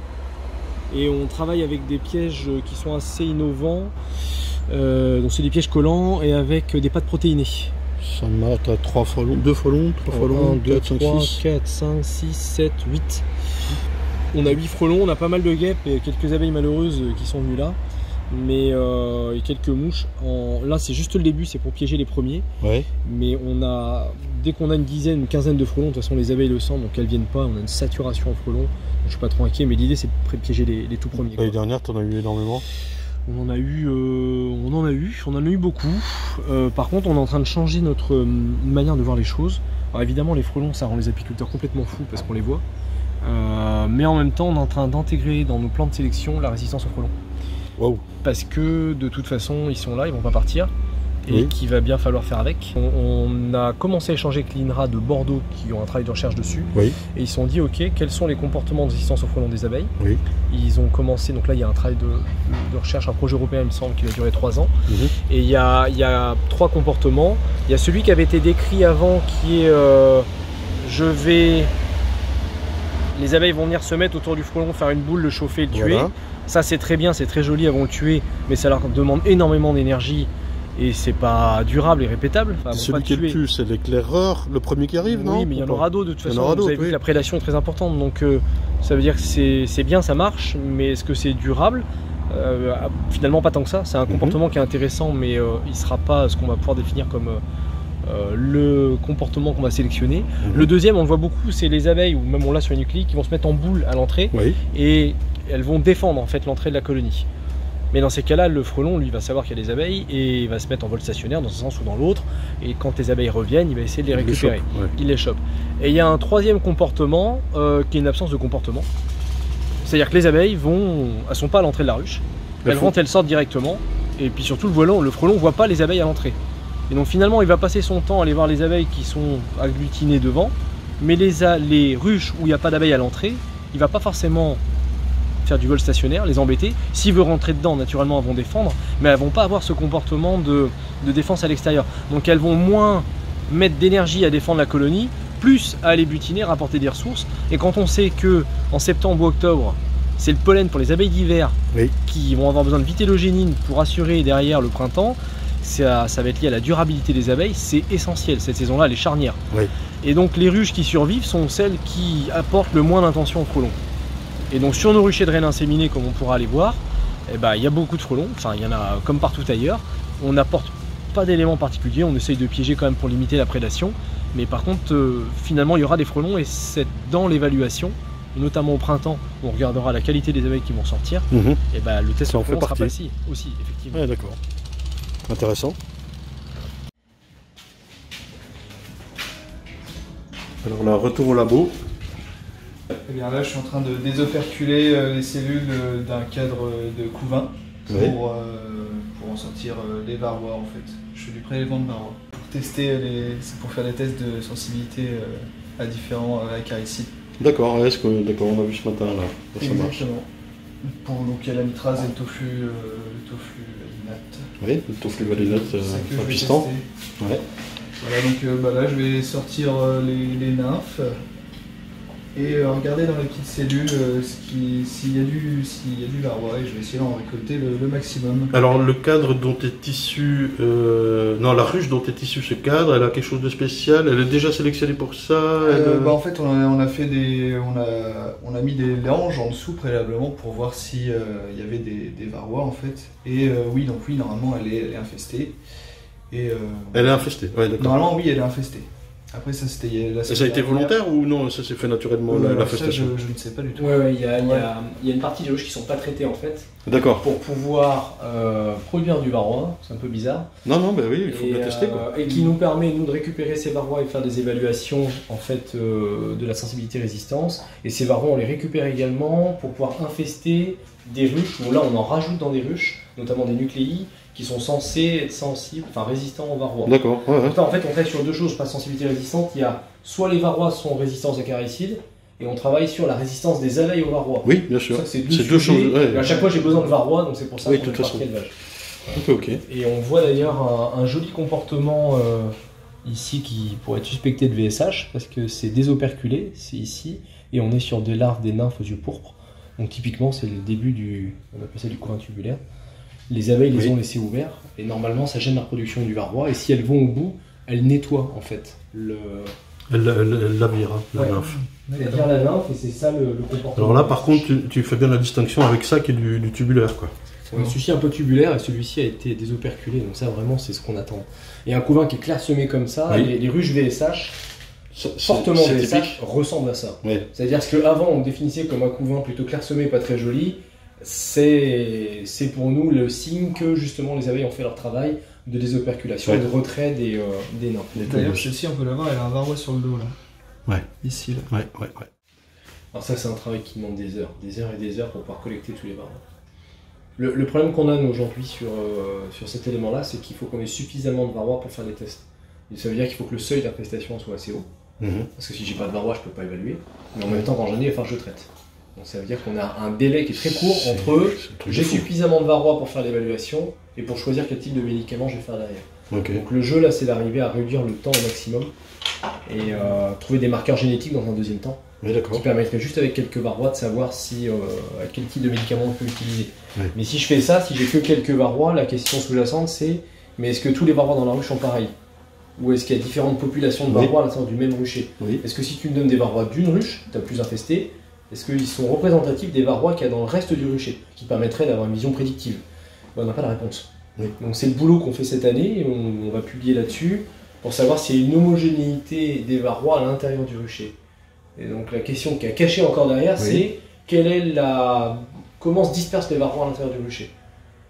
Et on travaille avec des pièges qui sont assez innovants. Donc c'est des pièges collants et avec des pâtes protéinées. Ça mate à 3 frelons, 2 frelons, 3 frelons, 1, 2, 3, 4, 5, 6, 7, 8. On a 8 frelons, on a pas mal de guêpes et quelques abeilles malheureuses qui sont venues là. Mais et quelques mouches. Là, c'est juste le début, c'est pour piéger les premiers. Mais dès qu'on a une quinzaine de frelons, de toute façon, les abeilles le sentent, donc elles viennent pas. On a une saturation en frelons. Donc, je suis pas trop inquiet, mais l'idée, c'est de piéger les tout premiers. L'année dernière, tu en as eu énormément? On en a eu beaucoup. Par contre, on est en train de changer notre manière de voir les choses. Alors, évidemment, les frelons, ça rend les apiculteurs complètement fous parce qu'on les voit. Mais en même temps, on est en train d'intégrer dans nos plans de sélection la résistance aux frelons. Wow. Parce que de toute façon ils sont là, ils vont pas partir et qu'il va bien falloir faire avec. On a commencé à échanger avec l'INRA de Bordeaux qui ont un travail de recherche dessus et ils se sont dit ok, quels sont les comportements de résistance aux frelons des abeilles. Ils ont commencé, donc là il y a un travail de recherche, un projet européen il me semble qui va durer 3 ans et il y a 3 comportements. Il y a celui qui avait été décrit avant qui est les abeilles vont venir se mettre autour du frelon, faire une boule, le chauffer, le tuer. Ça c'est très bien, c'est très joli, elles vont le tuer, mais ça leur demande énormément d'énergie et c'est pas durable et répétable. Enfin, celui qui est le plus, c'est l'éclaireur, le premier qui arrive, non? Oui, mais il y en aura d'autres de toute façon. Vous avez vu que la prédation est très importante, donc ça veut dire que c'est bien, ça marche, mais est-ce que c'est durable? Finalement pas tant que ça. C'est un comportement qui est intéressant, mais il sera pas ce qu'on va pouvoir définir comme le comportement qu'on va sélectionner. Le deuxième, on le voit beaucoup, c'est les abeilles, ou même on l'a sur les nucléis, qui vont se mettre en boule à l'entrée et elles vont défendre en fait l'entrée de la colonie. Mais dans ces cas-là, le frelon, lui, va savoir qu'il y a des abeilles et il va se mettre en vol stationnaire dans un sens ou dans l'autre. Et quand les abeilles reviennent, il va essayer de les récupérer. Il les chope. Et il y a un troisième comportement qui est une absence de comportement. C'est-à-dire que les abeilles elles sont pas à l'entrée de la ruche. Elles rentrent, elles sortent directement. Et puis surtout, le frelon ne voit pas les abeilles à l'entrée. Et donc finalement, il va passer son temps à aller voir les abeilles qui sont agglutinées devant. Mais les ruches où il n'y a pas d'abeilles à l'entrée, il ne va pas forcément faire du vol stationnaire, les embêter. S'il veut rentrer dedans, naturellement, elles vont défendre, mais elles ne vont pas avoir ce comportement de défense à l'extérieur. Donc elles vont moins mettre d'énergie à défendre la colonie, plus à aller butiner, rapporter des ressources. Et quand on sait que en septembre ou octobre, c'est le pollen pour les abeilles d'hiver qui vont avoir besoin de vitellogénine pour assurer derrière le printemps, ça va être lié à la durabilité des abeilles, c'est essentiel, cette saison-là, elle est charnière. Et donc les ruches qui survivent sont celles qui apportent le moins d'intention aux frelons. Et donc sur nos ruchers de rennes inséminés, comme on pourra aller voir, il y a beaucoup de frelons, enfin il y en a comme partout ailleurs. On n'apporte pas d'éléments particuliers, on essaye de piéger quand même pour limiter la prédation. Mais par contre, finalement il y aura des frelons et c'est dans l'évaluation, notamment au printemps, où on regardera la qualité des abeilles qui vont sortir. Et le test en frelon sera passé aussi, effectivement. Ouais, d'accord. Intéressant. Alors là, retour au labo. Eh bien là, je suis en train de désoperculer les cellules d'un cadre de couvain pour en sortir les varrois en fait. Je fais du prélèvement de varrois pour tester c'est pour faire des tests de sensibilité à différents acaricides. D'accord, on a vu ce matin là. Ça marche. Donc il y a la nitrase et le tofu valinate. Oui, le tofu valinate en piston. Voilà, donc là je vais sortir les nymphes. Et regarder dans les petites cellules s'il y a du varroa et je vais essayer d'en récolter le maximum. Alors le cadre dont est issu, la ruche dont est issu ce cadre, elle a quelque chose de spécial, elle est déjà sélectionnée pour ça En fait on a mis des langes en dessous préalablement pour voir s'il y avait des varrois en fait. Et oui, normalement elle est infestée. Et, elle est infestée, ouais, d'accord. Normalement oui, elle est infestée. Après ça c'était ça a été volontaire ou non? Ça s'est fait naturellement l'infestation? Je ne sais pas du tout. Il y a une partie des ruches qui ne sont pas traitées en fait. D'accord. Pour pouvoir produire du varroa, c'est un peu bizarre. Non, oui, il faut bien tester quoi. Et qui nous permet nous de récupérer ces varrois et faire des évaluations en fait de la sensibilité résistance. Et ces varrois on les récupère également pour pouvoir infester des ruches où là on en rajoute dans des ruches, notamment des nucléi, qui sont censés être résistants aux varrois. D'accord. Donc en fait, on traite sur deux choses, pas sensibilité résistante. Il y a soit les varrois sont résistants aux acaricides, et on travaille sur la résistance des abeilles aux varrois. Oui, bien sûr. C'est deux choses. Et à chaque fois, j'ai besoin de varrois, donc c'est pour ça qu'on est parti élevage. Ok. Et on voit d'ailleurs un joli comportement ici qui pourrait être suspecté de VSH, parce que c'est désoperculé, c'est ici, et on est sur des larves des nymphes aux yeux pourpres. Donc typiquement, c'est le début on appelle ça du couvain tubulaire. Les abeilles les ont laissés ouverts et normalement ça gêne la reproduction du varroa et si elles vont au bout, elles nettoient en fait Elle la vire, la nymphe. Elle vire la nymphe et c'est ça le comportement. Alors là par contre tu fais bien la distinction avec ça qui est du tubulaire quoi. Celui-ci est un peu tubulaire et celui-ci a été désoperculé donc ça vraiment c'est ce qu'on attend. Et un couvain qui est clairsemé comme ça, les ruches VSH, fortement VSH, ressemblent à ça. C'est-à-dire qu'avant on définissait comme un couvain plutôt clairsemé, pas très joli. C'est pour nous le signe que justement les abeilles ont fait leur travail de désoperculation et de retrait des nymphes. D'ailleurs, celle-ci, on peut la voir, elle a un varroa sur le dos là. Ouais. Ici là. Ouais. Alors ça, c'est un travail qui demande des heures et des heures pour pouvoir collecter tous les varrois. Le problème qu'on a nous aujourd'hui sur cet élément-là, c'est qu'il faut qu'on ait suffisamment de varrois pour faire des tests. Et ça veut dire qu'il faut que le seuil d'infestation soit assez haut. Parce que si j'ai pas de varrois, je peux pas évaluer. Mais en même temps, quand j'en ai, il va falloir que je traite. Donc ça veut dire qu'on a un délai qui est très court entre j'ai suffisamment de varrois pour faire l'évaluation et pour choisir quel type de médicament je vais faire derrière. Donc le jeu là c'est d'arriver à réduire le temps au maximum et trouver des marqueurs génétiques dans un deuxième temps qui permettrait juste avec quelques varrois de savoir quel type de médicament on peut utiliser. Mais si je fais ça, si j'ai que quelques varrois, la question sous-jacente c'est mais est-ce que tous les varrois dans la ruche sont pareils? Ou est-ce qu'il y a différentes populations de varrois à l'intérieur du même rucher? Est-ce que si tu me donnes des varrois d'une ruche, tu as plus infesté, est-ce qu'ils sont représentatifs des varrois qu'il y a dans le reste du rucher, qui permettrait d'avoir une vision prédictive? On n'a pas la réponse. Donc c'est le boulot qu'on fait cette année, et on va publier là-dessus, pour savoir s'il y a une homogénéité des varrois à l'intérieur du rucher. Et donc la question qui est cachée encore derrière, c'est comment se dispersent les varrois à l'intérieur du rucher?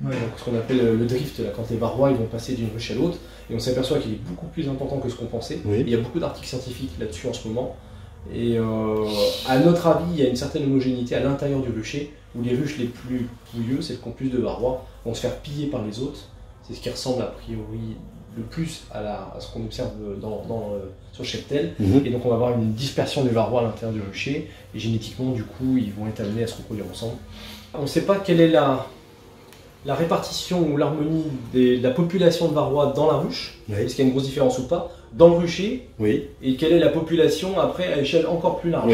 Donc, ce qu'on appelle le drift, là, quand les varrois ils vont passer d'une ruche à l'autre, et on s'aperçoit qu'il est beaucoup plus important que ce qu'on pensait. Oui. Il y a beaucoup d'articles scientifiques là-dessus en ce moment. Et à notre avis, il y a une certaine homogénéité à l'intérieur du rucher, où les ruches les plus pouilleuses, celles qui ont plus de varrois, vont se faire piller par les autres. C'est ce qui ressemble a priori le plus à ce qu'on observe sur le cheptel. Et donc on va avoir une dispersion des varrois à l'intérieur du rucher, et génétiquement du coup ils vont être amenés à se reproduire ensemble. On ne sait pas quelle est la répartition ou l'harmonie de la population de varrois dans la ruche, est-ce qu'il y a une grosse différence ou pas, dans le rucher, et quelle est la population après à échelle encore plus large.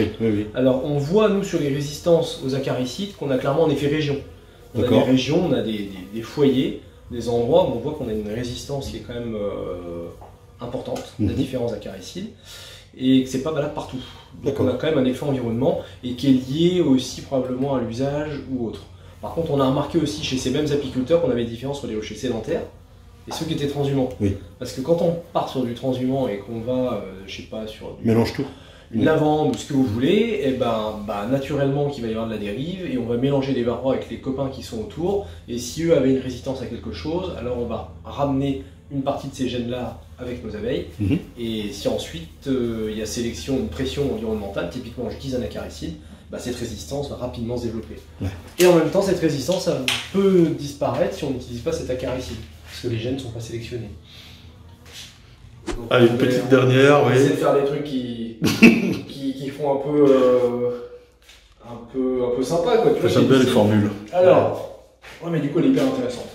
Alors on voit nous sur les résistances aux acaricides qu'on a clairement en effet région. On a des régions, on a des foyers, des endroits où on voit qu'on a une résistance qui est quand même importante, la différence acaricides, et que c'est pas valable partout. Donc on a quand même un effet environnement, et qui est lié aussi probablement à l'usage ou autre. Par contre, on a remarqué aussi chez ces mêmes apiculteurs qu'on avait des différences sur les ruchers sédentaires et ceux qui étaient transhumants. Parce que quand on part sur du transhumant et qu'on va, je sais pas, sur du... Mélange tout. Une lavande ou ce que vous voulez, et naturellement qu'il va y avoir de la dérive, et on va mélanger les varrois avec les copains qui sont autour, et si eux avaient une résistance à quelque chose, alors on va ramener une partie de ces gènes-là avec nos abeilles, et si ensuite il y a sélection, une pression environnementale, typiquement j'utilise un acaricide, cette résistance va rapidement se développer. Et en même temps, cette résistance peut disparaître si on n'utilise pas cet acaricide, parce que les gènes ne sont pas sélectionnés. Donc, allez, une petite dernière, on essaie de faire des trucs qui font un peu sympa, quoi. J'aime bien les formules. Alors, mais du coup, elle est hyper intéressante.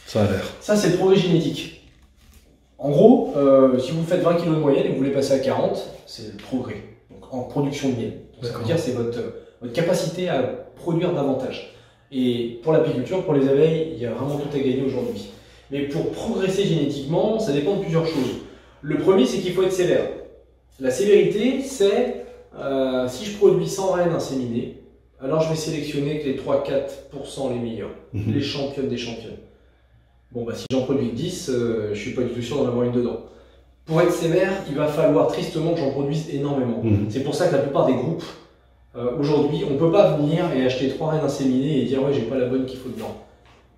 Ça a l'air. Ça, c'est le progrès génétique. En gros, si vous faites 20 kg de moyenne et que vous voulez passer à 40, c'est le progrès. Donc, en production de miel. Donc, ça veut dire c'est votre capacité à produire davantage. Et pour l'apiculture, pour les abeilles, il y a vraiment tout à gagner aujourd'hui. Mais pour progresser génétiquement, ça dépend de plusieurs choses. Le premier, c'est qu'il faut être sévère. La sévérité, c'est si je produis 100 reines inséminées, alors je vais sélectionner que les 3-4% les meilleurs, les championnes des championnes. Bon, si j'en produis 10, je suis pas du tout sûr d'en avoir une dedans. Pour être sévère, il va falloir tristement que j'en produise énormément. C'est pour ça que la plupart des groupes, aujourd'hui, on ne peut pas venir et acheter 3 reines inséminées et dire ouais, j'ai pas la bonne qu'il faut dedans.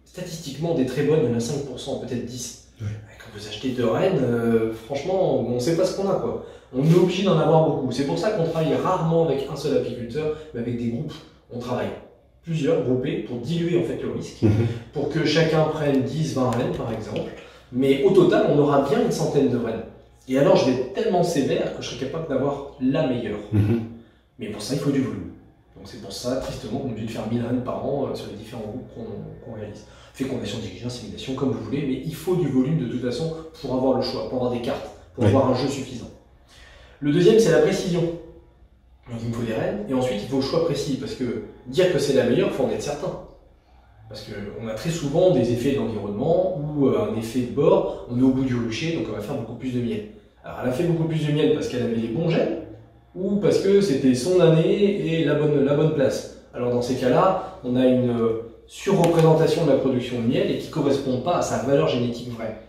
Statistiquement, des très bonnes, il y en a 5%, peut-être 10%. Quand vous achetez 2 reines, franchement, on ne sait pas ce qu'on a, quoi. On est obligé d'en avoir beaucoup. C'est pour ça qu'on travaille rarement avec un seul apiculteur, mais avec des groupes. On travaille plusieurs, groupés, pour diluer en fait le risque, pour que chacun prenne 10-20 reines, par exemple. Mais au total, on aura bien une centaine de reines. Et alors, je vais être tellement sévère que je serai capable d'avoir la meilleure. Mais pour ça, il faut du volume. Donc c'est pour ça, tristement, qu'on est obligé de faire 1000 reines par an sur les différents groupes qu'on réalise. Fécondation, dirigée, insémination, comme vous voulez, mais il faut du volume de toute façon pour avoir le choix, pour avoir des cartes, pour avoir un jeu suffisant. Le deuxième, c'est la précision. Donc il me faut des reines, et ensuite il faut le choix précis, parce que dire que c'est la meilleure, il faut en être certain. Parce qu'on a très souvent des effets de l'environnement, ou un effet de bord, on est au bout du rucher, donc on va faire beaucoup plus de miel. Alors elle a fait beaucoup plus de miel parce qu'elle avait les bons gènes, ou parce que c'était son année et la bonne place. Alors dans ces cas-là, on a une surreprésentation de la production de miel et qui ne correspond pas à sa valeur génétique vraie.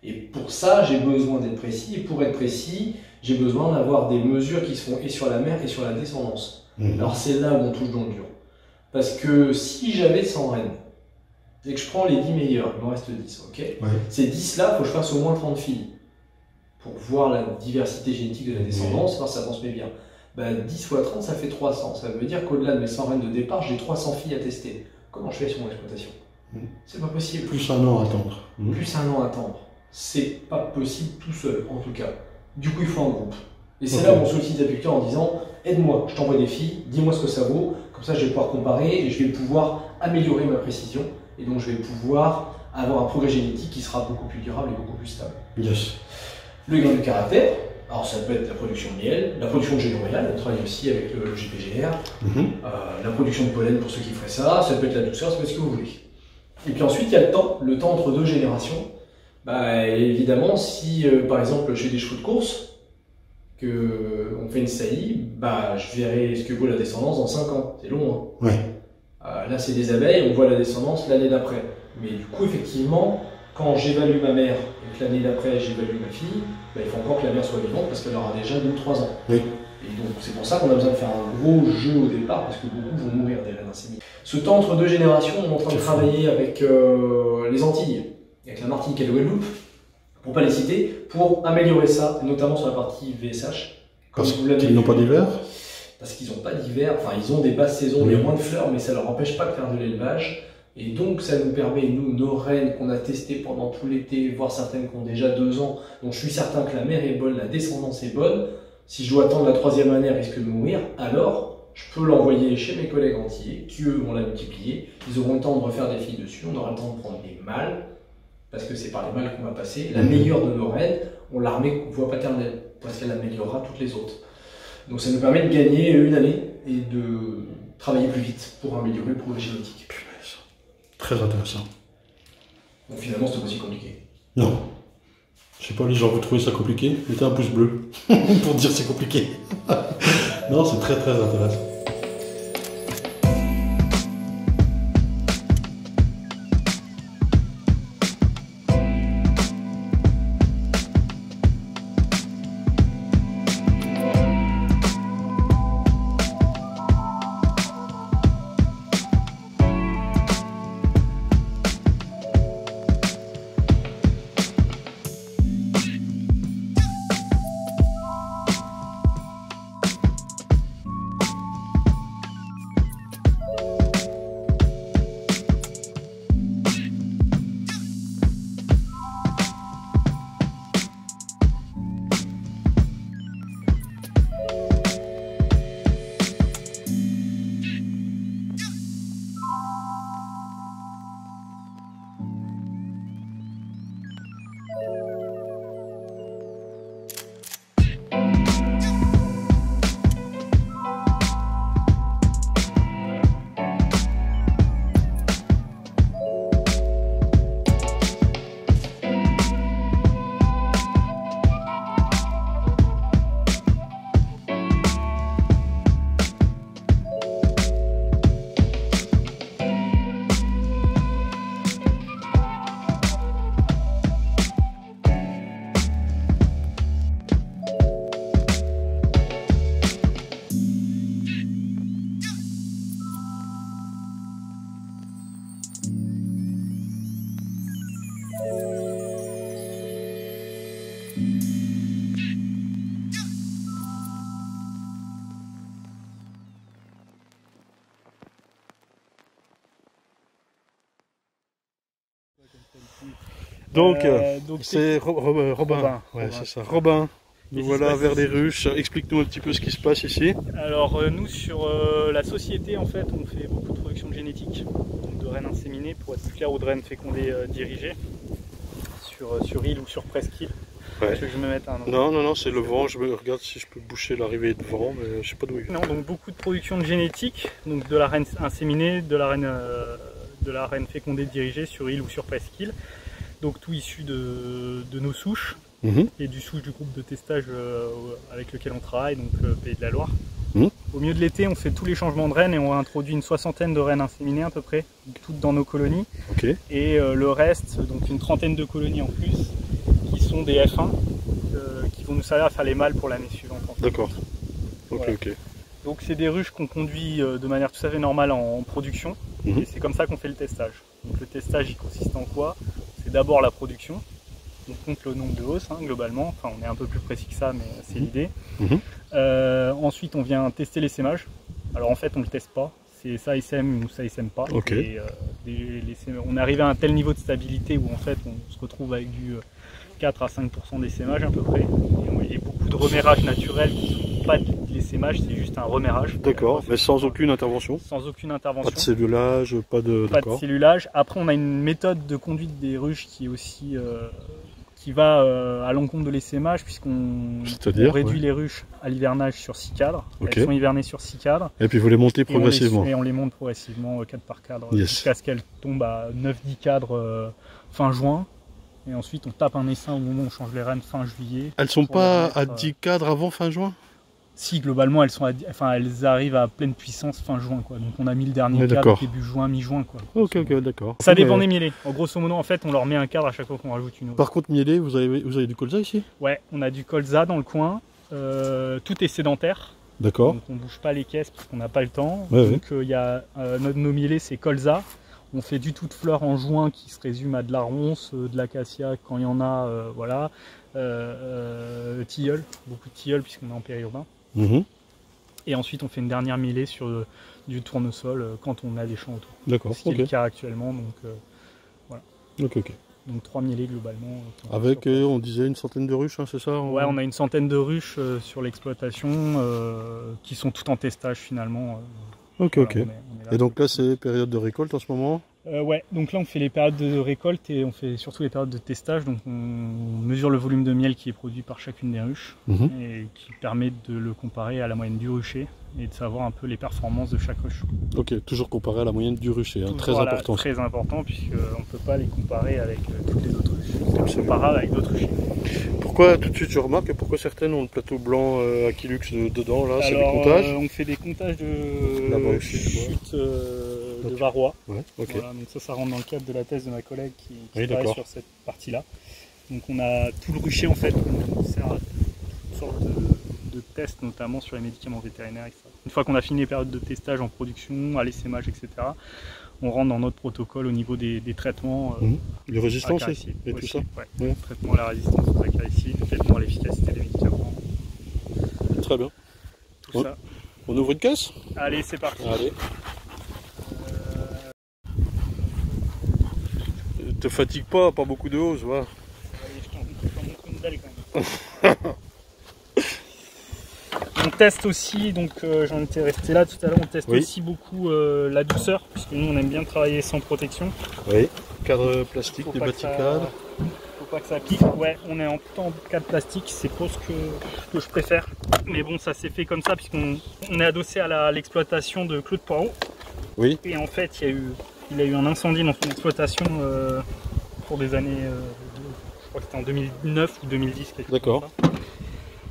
Et pour ça, j'ai besoin d'être précis, et pour être précis, j'ai besoin d'avoir des mesures qui se font et sur la mère et sur la descendance. Alors c'est là où on touche dans le dur. Parce que si j'avais 100 reines, et que je prends les 10 meilleures, il m'en reste 10, ok ? Ces 10-là, il faut que je fasse au moins 30 filles. Pour voir la diversité génétique de la descendance, voir si ça transmet bien. 10 fois 30, ça fait 300. Ça veut dire qu'au-delà de mes 100 reines de départ, j'ai 300 filles à tester. Comment je fais sur mon exploitation? C'est pas possible. Plus un an à attendre. Plus un an à attendre. C'est pas possible tout seul, en tout cas. Du coup, il faut un groupe. Et c'est là où on sollicite les apiculteurs en disant aide-moi, je t'envoie des filles, dis-moi ce que ça vaut. Comme ça, je vais pouvoir comparer et je vais pouvoir améliorer ma précision. Et donc, je vais pouvoir avoir un progrès génétique qui sera beaucoup plus durable et beaucoup plus stable. Le gain de caractère, alors ça peut être la production de miel, la production de gènes royal, on travaille aussi avec le GPGR, la production de pollen pour ceux qui feraient ça, ça peut être la douceur, ça peut être ce que vous voulez. Et puis ensuite, il y a le temps entre deux générations. Évidemment, si par exemple je fais des chevaux de course, qu'on fait une saillie, je verrai ce que vaut la descendance dans 5 ans. C'est long, hein. Là, c'est des abeilles, on voit la descendance l'année d'après. Mais du coup, effectivement, quand j'évalue ma mère et que l'année d'après j'évalue ma fille, il faut encore que la mère soit vivante parce qu'elle aura déjà 2 ou 3 ans. Et donc c'est pour ça qu'on a besoin de faire un gros jeu au départ, parce que beaucoup vont mourir des rennes inséminées. Ce temps entre deux générations, on est en train de travailler avec les Antilles, avec la Martinique et le Guadeloupe, pour ne pas les citer, pour améliorer ça, notamment sur la partie VSH. Parce qu'ils n'ont pas d'hiver? Parce qu'ils n'ont pas d'hiver, enfin ils ont des basses saisons, il y a moins de fleurs, mais ça ne leur empêche pas de faire de l'élevage. Et donc ça nous permet, nous, nos rennes qu'on a testées pendant tout l'été, voire certaines qui ont déjà 2 ans, donc je suis certain que la mère est bonne, la descendance est bonne. Si je dois attendre la 3e année, elle risque de mourir, alors je peux l'envoyer chez mes collègues entiers, qui eux vont la multiplier. Ils auront le temps de refaire des filles dessus, on aura le temps de prendre des mâles, parce que c'est par les mâles qu'on va passer. La meilleure de nos rennes, on la remet voie paternelle, parce qu'elle améliorera toutes les autres. Donc ça nous permet de gagner 1 année et de travailler plus vite pour améliorer le progrès génétique. Très intéressant. Donc finalement, c'est pas aussi compliqué. Non. Je sais pas, les gens vont trouver ça compliqué. Mettez un pouce bleu pour dire c'est compliqué. Non, c'est très intéressant. Donc c'est Robin. Ouais, c'est ça. Robin. Nous voilà vers les ruches. Explique-nous un petit peu ce qui se passe ici. Alors nous sur la société en fait on fait beaucoup de production de génétique, donc de rennes inséminées pour être plus clair, ou de rennes fécondées dirigées sur île ou sur presqu'île. Ouais. Tu veux que je me mette un nom? Non, c'est le vent. Je regarde si je peux boucher l'arrivée de vent, mais je sais pas d'où il vient. Non, donc beaucoup de production de génétique, donc de la reine inséminée, de la reine fécondée dirigée sur île ou sur presqu'île. Donc tout issu de nos souches et du souche du groupe de testage avec lequel on travaille, donc Pays de la Loire. Au milieu de l'été, on fait tous les changements de rennes et on a introduit une 60aine de rennes inséminées à peu près, toutes dans nos colonies. Okay. Et le reste, donc une 30aine de colonies en plus, qui sont des F1, qui vont nous servir à faire les mâles pour l'année suivante. D'accord. Voilà. Ok. Donc c'est des ruches qu'on conduit de manière tout à fait normale en production, et c'est comme ça qu'on fait le testage. Donc le testage, il consiste en quoi? C'est d'abord la production, on compte le nombre de hausses globalement, enfin on est un peu plus précis que ça, mais c'est l'idée. Ensuite on vient tester l'essaimage. Alors en fait on ne le teste pas, c'est ça essaime ou ça essaime pas. Okay. On arrive à un tel niveau de stabilité où en fait on se retrouve avec du 4 à 5% d'essaimage à peu près, et beaucoup de remérage naturel qui ne sont pas de l'essaimage, c'est juste un remérage. D'accord, mais sans aucune intervention? Sans aucune intervention. Pas de cellulage, pas de cellulage. Après on a une méthode de conduite des ruches qui est aussi qui va à l'encontre de l'essaimage, puisqu'on réduit les ruches à l'hivernage sur 6 cadres. Okay. Elles sont hivernées sur 6 cadres. Et puis vous les montez progressivement. Et on les monte progressivement 4 par cadre, jusqu'à ce qu'elles tombent à 9-10 cadres fin juin. Et ensuite on tape un essaim au moment où on change les rennes fin juillet. Elles sont pas à 10 cadres avant fin juin? Si, globalement elles sont elles arrivent à pleine puissance fin juin, quoi. Donc on a mis le dernier cadre début juin, mi-juin, quoi. Ok, d'accord. Ça dépend des mielés. En grosso modo en fait on leur met un cadre à chaque fois qu'on rajoute une autre. Par contre mielé, vous avez du colza ici? Ouais, on a du colza dans le coin. tout est sédentaire. D'accord. Donc on ne bouge pas les caisses parce qu'on n'a pas le temps. Ouais, donc il y a nos mielés, c'est colza. On fait du tout de fleurs en juin qui se résume à de la ronce, de l'acacia quand il y en a, voilà. Tilleul, beaucoup de tilleul puisqu'on est en périurbain. Et ensuite on fait une dernière mielée sur du tournesol quand on a des champs autour. D'accord. Ce qui est le cas actuellement, donc voilà. Ok, ok. Donc 3 mielés globalement. Avec, on disait, une centaine de ruches, hein, c'est ça? Ouais, on a une centaine de ruches sur l'exploitation qui sont toutes en testage finalement. Ok, Voilà, ok. on est là. Et donc là, c'est période de récolte en ce moment? Ouais, donc là on fait les périodes de récolte et on fait surtout les périodes de testage. Donc on mesure le volume de miel qui est produit par chacune des ruches et qui permet de le comparer à la moyenne du rucher et de savoir un peu les performances de chaque ruche. Ok, toujours comparé à la moyenne du rucher, hein, très Voilà, important. très important puisqu'on ne peut pas les comparer avec toutes les autres ruches. C'est comparable avec d'autres ruchers. Pourquoi, tout de suite je remarque, pourquoi certaines ont le plateau blanc Aquilux dedans, là, c'est des comptages? On fait des comptages Là-bas de aussi, je vois. chute de varroa. Ouais, ok. Voilà, donc ça rentre dans le cadre de la thèse de ma collègue qui Oui, travaille d'accord. sur cette partie-là. Donc on a tout le rucher en fait, on sert à toutes sortes de tests, notamment sur les médicaments vétérinaires, etc. Une fois qu'on a fini les périodes de testage en production, à l'essaimage, etc., on rentre dans notre protocole au niveau des traitements. Les résistances acarici et tout aussi, ça? ouais. Ouais. Traitement à la résistance aux acarici, traitement à l'efficacité des médicaments, Très bien. tout ça. On ouvre une caisse? Allez, c'est parti. Allez. Te fatigue pas beaucoup de hausse, va. Allez, je t'en montre une belle quand même. On teste aussi, donc j'en étais resté là tout à l'heure, on teste aussi beaucoup la douceur, puisque nous on aime bien travailler sans protection. Oui. Cadre plastique, des baticades. Faut pas que ça pique. Ouais, on est tout en cadre plastique, c'est pas ce que je préfère. Mais bon, ça s'est fait comme ça, puisqu'on est adossé à l'exploitation de Claude Poirot. Oui. Et en fait, il a eu un incendie dans son exploitation pour des années, je crois que c'était en 2009 ou 2010. D'accord.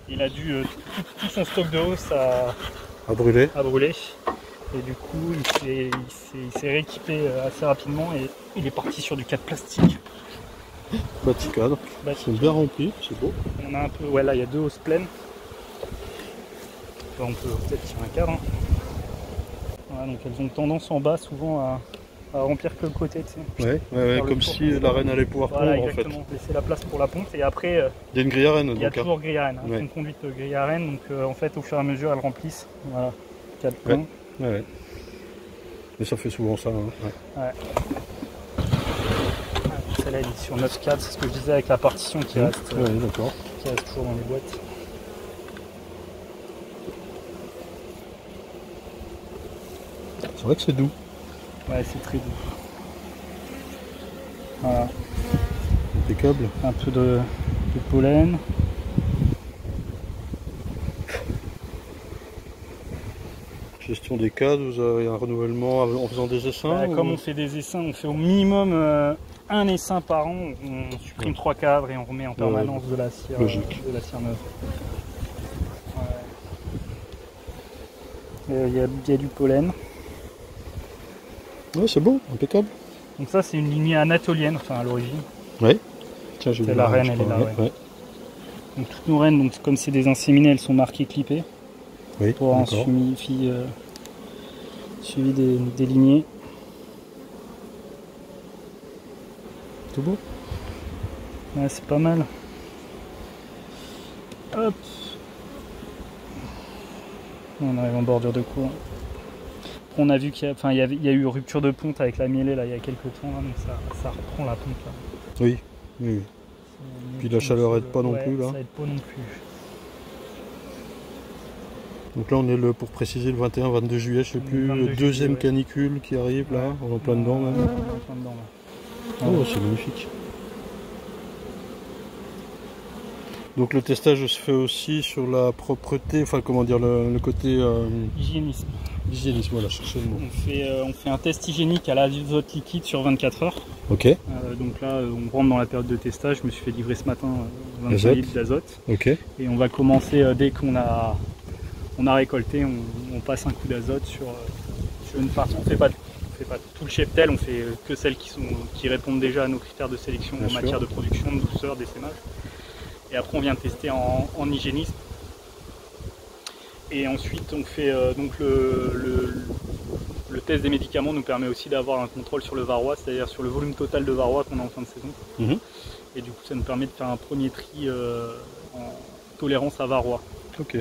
Il a dû, tout son stock de hausse À brûler. a brûlé. Et du coup, il s'est rééquipé assez rapidement et il est parti sur du cadre plastique. Baticades. Ils sont bien remplis, c'est beau. On a un peu, ouais, là il y a 2 hausses pleines. Là, on peut peut-être tirer un cadre. Hein. Voilà, donc elles ont tendance en bas souvent à remplir que le côté, tu sais. Ouais, comme si la reine allait pouvoir voilà, pondre en fait. exactement. Laisser la place pour la ponte et après Il y a une grille à reine. il y a donc, toujours grille à reine, hein. Ouais. Une conduite grille à reine, donc en fait au fur et à mesure elles remplissent. Voilà, 4 Ouais. points. Ouais. Mais ça fait souvent ça. Hein. Ouais. Celle-là elle est sur 9,4, c'est ce que je disais avec la partition qui reste D'accord. toujours dans les boîtes. C'est vrai que c'est doux. Ouais, c'est très doux. Voilà, Impeccable. un peu de pollen. Gestion des cadres, vous avez un renouvellement en faisant des essaims? Comme on fait des essaims, on fait au minimum un essaim par an. On supprime 3 cadres et on remet en permanence de la cire neuve. Ouais. Il y a du pollen. Ouais, c'est beau, impeccable. Donc ça c'est une lignée anatolienne, enfin à l'origine. Ouais. Tiens, j'ai vu La reine, je elle est crois. là, ouais. Donc toutes nos reines, donc comme c'est des inséminées, elles sont marquées clippées. Oui, Pour un d'accord. suivi des lignées. Tout beau. Ouais, c'est pas mal. Hop. On arrive en bordure de cours. On a vu qu'il y a eu rupture de ponte avec la mielée là, il y a quelques temps, là, donc ça reprend la ponte là. Oui. Puis la chaleur aide pas non plus là. Ça aide pas non plus. Donc là on est pour préciser le 21-22 juillet, je sais plus, 22 deuxième juillet, ouais. canicule qui arrive là, on est en plein dedans même. On est en plein dedans, là. Oh, c'est magnifique. Donc le testage se fait aussi sur la propreté, enfin comment dire, le côté Hygiénisme. hygiénisme, voilà, cherchez le mot. On fait un test hygiénique à l'azote liquide sur 24 heures. Ok, Donc là, on rentre dans la période de testage. Je me suis fait livrer ce matin 25 Azote. litres d'azote. ok, Et on va commencer dès qu'on a récolté, on passe un coup d'azote sur une partie. On fait pas tout le cheptel, on fait que celles qui répondent déjà à nos critères de sélection Bien en sûr. matière de production, de douceur, d'essaimage. Et après on vient tester en hygiénisme. Et ensuite on fait donc le test des médicaments nous permet aussi d'avoir un contrôle sur le varroa, c'est-à-dire sur le volume total de varroa qu'on a en fin de saison. Et du coup ça nous permet de faire un premier tri en tolérance à varroa. Ok.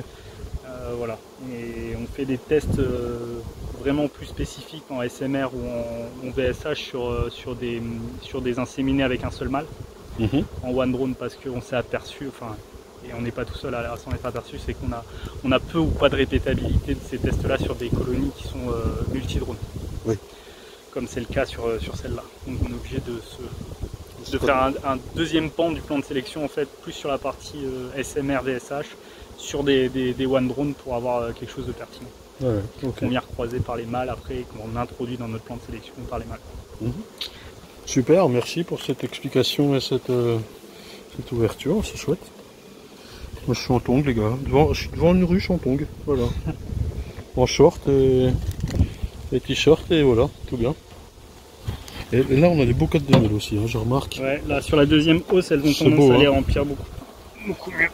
Voilà. Et on fait des tests vraiment plus spécifiques en SMR ou en VSH sur des inséminés avec un seul mâle. En one drone, parce qu'on s'est aperçu, et on n'est pas tout seul à s'en être aperçu, c'est qu'on a peu ou pas de répétabilité de ces tests-là sur des colonies qui sont multi-drones. Oui. Comme c'est le cas sur celle-là. Donc on est obligé de faire un deuxième pan du plan de sélection, en fait, plus sur la partie SMR, VSH, sur des one drones pour avoir quelque chose de pertinent. Qu'on vient recroiser par les mâles après et qu'on introduit dans notre plan de sélection par les mâles. Super, merci pour cette explication et cette ouverture, c'est chouette. Moi je suis en tongs les gars, je suis devant une ruche en tongs, voilà. En short et t-shirt et voilà, tout bien. Et là on a des beaux cotes de miel aussi, hein, je remarque. Ouais, là sur la deuxième hausse, elles ont tendance à les remplir beaucoup mieux.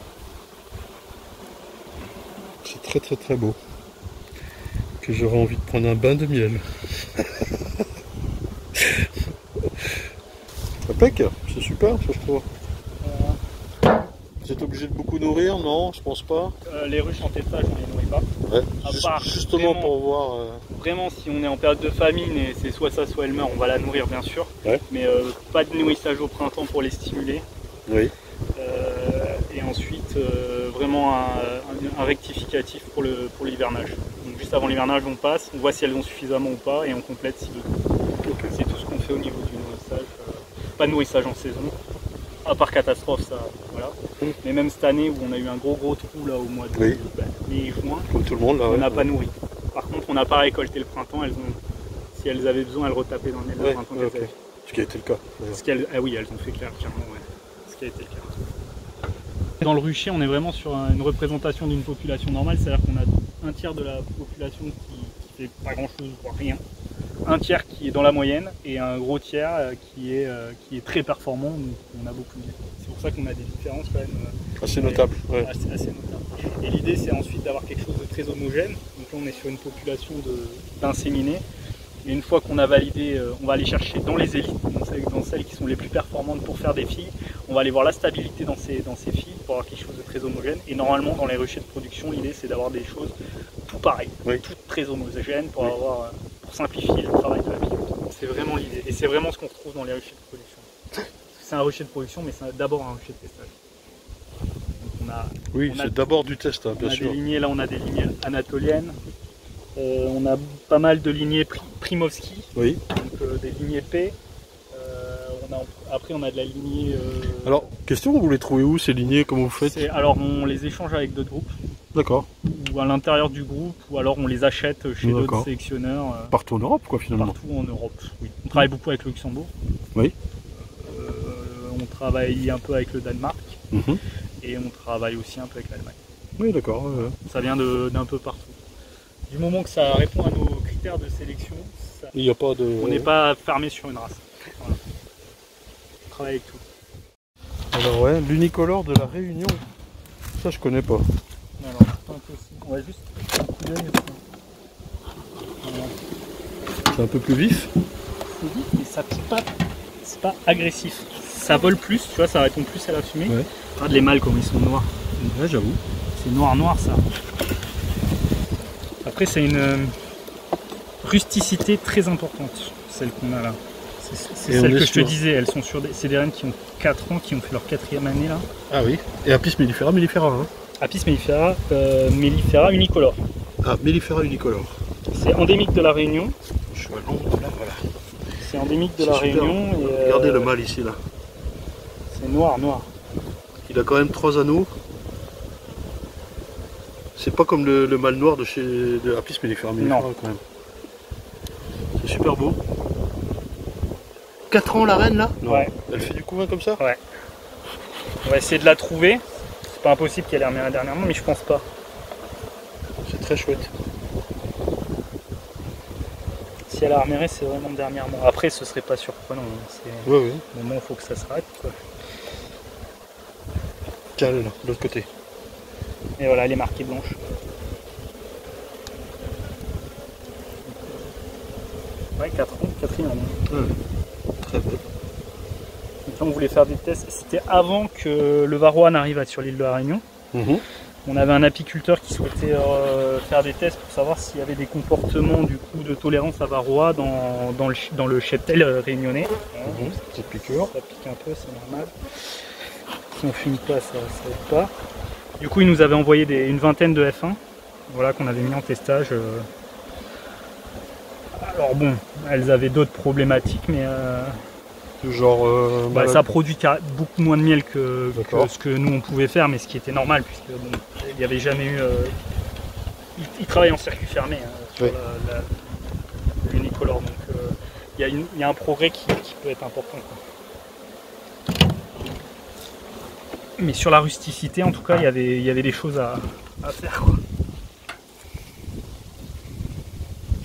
C'est très très très beau. Que j'aurais envie de prendre un bain de miel. Impec, c'est super ça je trouve. Vous êtes obligé de beaucoup nourrir? Non, je pense pas. Les ruches en testage, on les nourrit pas. Ouais. À part justement vraiment, pour voir. Vraiment, si on est en période de famine et c'est soit ça, soit elle meurt, on va la nourrir bien sûr. Ouais. Mais pas de nourrissage au printemps pour les stimuler. Oui. Et ensuite, vraiment un rectificatif pour l'hivernage. Donc juste avant l'hivernage, on passe, on voit si elles ont suffisamment ou pas et on complète si besoin. C'est tout ce qu'on fait au niveau du nourrissage. Pas de nourrissage en saison. À part catastrophe, ça, voilà. Mais même cette année où on a eu un gros trou là au mois de mai-juin, comme tout le monde là, on n'a pas nourri. Par contre, on n'a pas récolté le printemps. Si elles avaient besoin, elles retapaient dans le printemps. Ce qui a été le cas. Ah oui, elles ont fait clairement, ce qui a été le cas. Dans le rucher, on est vraiment sur une représentation d'une population normale, c'est-à-dire qu'on a un tiers de la population qui fait pas grand-chose, voire rien. Un tiers qui est dans la moyenne et un gros tiers qui est très performant, donc on a beaucoup mieux. C'est pour ça qu'on a des différences quand même assez notables. Assez notables. Et l'idée c'est ensuite d'avoir quelque chose de très homogène. Donc là on est sur une population d'inséminés. Et une fois qu'on a validé, on va aller chercher dans les élites, dans celles qui sont les plus performantes pour faire des filles. On va aller voir la stabilité dans ces filles pour avoir quelque chose de très homogène. Et normalement dans les ruchers de production, l'idée c'est d'avoir des choses tout pareilles, toutes très homogènes pour simplifier le travail de la vie. C'est vraiment l'idée. Et c'est vraiment ce qu'on retrouve dans les ruchers de production. C'est un rucher de production, mais c'est d'abord un rucher de testage. Donc c'est d'abord du test, hein, bien sûr. Là, on a des lignées anatoliennes. On a pas mal de lignées Primovski, donc des lignées P. Après, on a de la lignée... Alors, question, vous les trouvez où ces lignées? Comment vous faites? Alors, on les échange avec d'autres groupes. D'accord. Ou à l'intérieur du groupe, ou alors on les achète chez d'autres sélectionneurs. Partout en Europe, quoi, finalement. Partout en Europe, oui. On travaille beaucoup avec le Luxembourg. Oui. On travaille un peu avec le Danemark. Et on travaille aussi un peu avec l'Allemagne. Oui, d'accord. Ça vient d'un peu partout. Du moment que ça répond à nos critères de sélection, il y a pas de... on n'est pas fermé sur une race. Voilà. On travaille avec tout. Alors ouais, l'unicolore de la Réunion, ça je connais pas. Alors, c'est impossible. On va juste un coup d'œil. Voilà. C'est un peu plus vif. C'est vif, mais ça pique pas. C'est pas agressif. Ça vole plus, tu vois, ça répond plus à la fumée. Regarde les mâles comme ils sont noirs. Ouais, j'avoue. C'est noir ça. Après, c'est une rusticité très importante, celle qu'on a là. C'est celle que je te disais, elles sont sur c'est des rennes qui ont 4 ans, qui ont fait leur 4e année là. Ah oui. Et Apis mellifera, hein. Apis mellifera, mellifera unicolore. Ah, mellifera unicolore. C'est endémique de la Réunion. Je suis à l'ombre là, voilà. C'est endémique de la Réunion. Et, regardez le mâle ici là. C'est noir. Il a quand même 3 anneaux. C'est pas comme le mâle noir de Apis mellifera, quand même. C'est super beau. 4 ans la reine là? Non. Ouais. Elle fait du couvain comme ça? Ouais. On va essayer de la trouver. C'est pas impossible qu'elle ait remis dernièrement, mais je pense pas. C'est très chouette. Si elle a remis, c'est vraiment dernièrement. Après, ce serait pas surprenant. Oui. Au moment où il faut que ça s'arrête. Tiens, là, de l'autre côté. Et voilà, elle est marquée blanche. Ouais, 4 ans, 4e année. Très bien. Donc là, on voulait faire des tests. C'était avant que le varroa n'arrive sur l'île de la Réunion. On avait un apiculteur qui souhaitait faire des tests pour savoir s'il y avait des comportements du coup de tolérance à varroa dans le cheptel réunionnais. Petite piqûre. Ça pique un peu, c'est normal. Si on fume pas, ça aide pas. Du coup, il nous avait envoyé une vingtaine de F1, voilà, qu'on avait mis en testage. Alors bon, elles avaient d'autres problématiques, mais Genre. ça produit beaucoup moins de miel que ce que nous on pouvait faire, mais ce qui était normal, puisque bon, il n'y avait jamais eu. Ils travaillent en circuit fermé sur l'unicolore, donc il y a un progrès qui peut être important, quoi. Mais sur la rusticité, en tout cas, il y avait des choses à faire, quoi.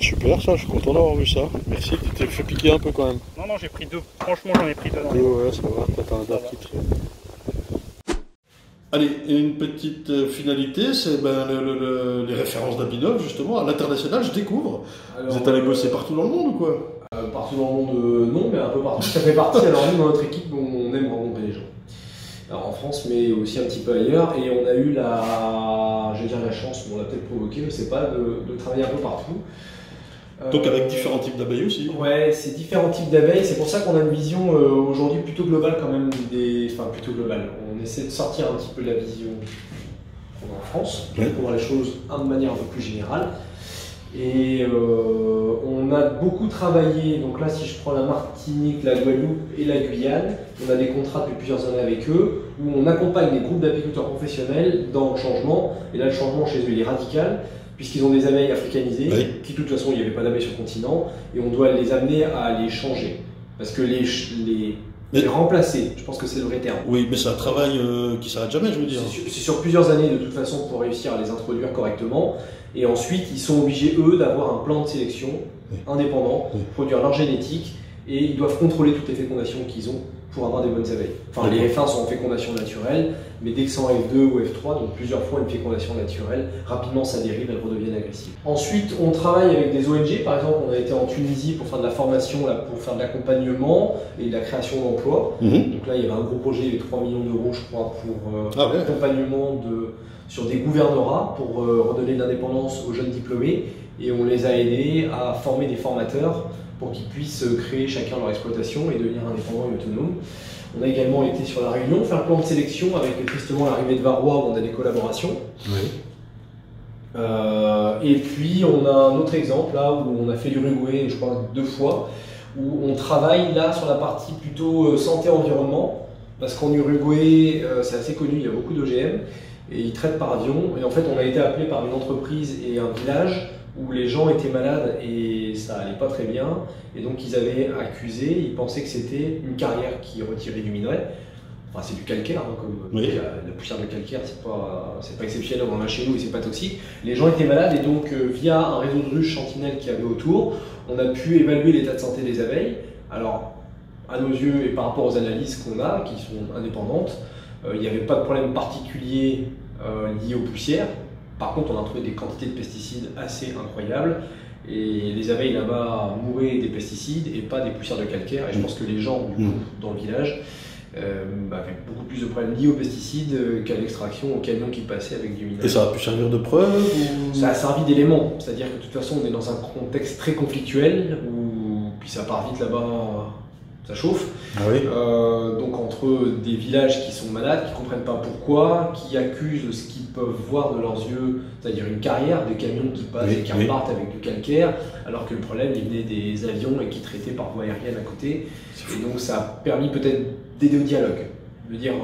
Super, ça, je suis content d'avoir vu ça. Merci, tu t'es fait piquer un peu quand même. Non, j'ai pris 2. Franchement, j'en ai pris 2 dans les Ouais, ça va, t'as un dard qui traîne. Allez, et une petite finalité, c'est les références d'Abinov, justement, à l'international, je découvre. Alors, vous êtes allé bosser partout dans le monde ou quoi? Partout dans le monde, non, mais un peu partout. Ça fait partie, alors nous, dans notre équipe, on aime rencontrer les gens. Alors en France, mais aussi un petit peu ailleurs. Et on a eu la chance, on l'a peut-être provoqué, je ne sais pas, de travailler un peu partout. Donc avec différents types d'abeilles aussi. Ouais, c'est différents types d'abeilles. C'est pour ça qu'on a une vision aujourd'hui plutôt globale quand même. Enfin, plutôt globale. On essaie de sortir un petit peu de la vision qu'on a en France, pour voir les choses de manière un peu plus générale. Et on a beaucoup travaillé, donc là si je prends la Martinique, la Guadeloupe et la Guyane, on a des contrats depuis plusieurs années avec eux, où on accompagne des groupes d'apiculteurs professionnels dans le changement. Et là le changement chez eux il est radical, puisqu'ils ont des abeilles africanisées, qui de toute façon il n'y avait pas d'abeilles sur le continent, et on doit les amener à les changer. Parce que les remplacer, je pense que c'est le vrai terme. Oui, mais c'est un travail qui s'arrête jamais, je veux dire. C'est sur plusieurs années de toute façon pour réussir à les introduire correctement. Et ensuite, ils sont obligés, eux, d'avoir un plan de sélection indépendant, produire leur génétique, et ils doivent contrôler toutes les fécondations qu'ils ont pour avoir des bonnes abeilles. Enfin, les F1 sont en fécondation naturelle, mais dès que c'est en F2 ou F3, donc plusieurs fois une fécondation naturelle, rapidement ça dérive, elles redeviennent agressives. Ensuite, on travaille avec des ONG, par exemple, on a été en Tunisie pour faire de la formation, là, pour faire de l'accompagnement et de la création d'emplois. Donc là, il y avait un gros projet, il y avait 3 millions d'euros, je crois, pour l'accompagnement sur des gouvernorats pour redonner de l'indépendance aux jeunes diplômés, et on les a aidés à former des formateurs pour qu'ils puissent créer chacun leur exploitation et devenir indépendants et autonomes. On a également été sur la Réunion, faire le plan de sélection avec tristement l'arrivée de varroa où on a des collaborations. Et puis on a un autre exemple là où on a fait l'Uruguay, je crois 2 fois, où on travaille là sur la partie plutôt santé-environnement, parce qu'en Uruguay c'est assez connu, il y a beaucoup d'OGM, et ils traitent par avion, et en fait on a été appelé par une entreprise et un village où les gens étaient malades et ça allait pas très bien, et donc ils avaient accusé, ils pensaient que c'était une carrière qui retirait du minerai. Enfin, c'est du calcaire, hein, comme la poussière de calcaire, c'est pas exceptionnel, on en a chez nous et c'est pas toxique. Les gens étaient malades, et donc via un réseau de ruches sentinelles qu'il y avait autour, on a pu évaluer l'état de santé des abeilles. Alors, à nos yeux et par rapport aux analyses qu'on a, qui sont indépendantes, il n'y avait pas de problème particulier lié aux poussières. Par contre, on a trouvé des quantités de pesticides assez incroyables, et les abeilles là-bas mouraient des pesticides et pas des poussières de calcaire. Et je pense que les gens du coup, dans le village avaient beaucoup plus de problèmes liés aux pesticides qu'à l'extraction, au camion qui passait avec du minerai. Et ça a pu servir de preuve ou... Ça a servi d'élément, c'est-à-dire que de toute façon on est dans un contexte très conflictuel, où puis ça part vite là-bas, ça chauffe. Donc entre des villages qui sont malades, qui ne comprennent pas pourquoi, qui accusent ce qu'ils peuvent voir de leurs yeux, c'est-à-dire une carrière, des camions qui passent et qui repartent avec du calcaire, alors que le problème il venait des avions et qui traitaient par voie aérienne à côté. Et donc ça a permis peut-être d'aider au dialogue, de dire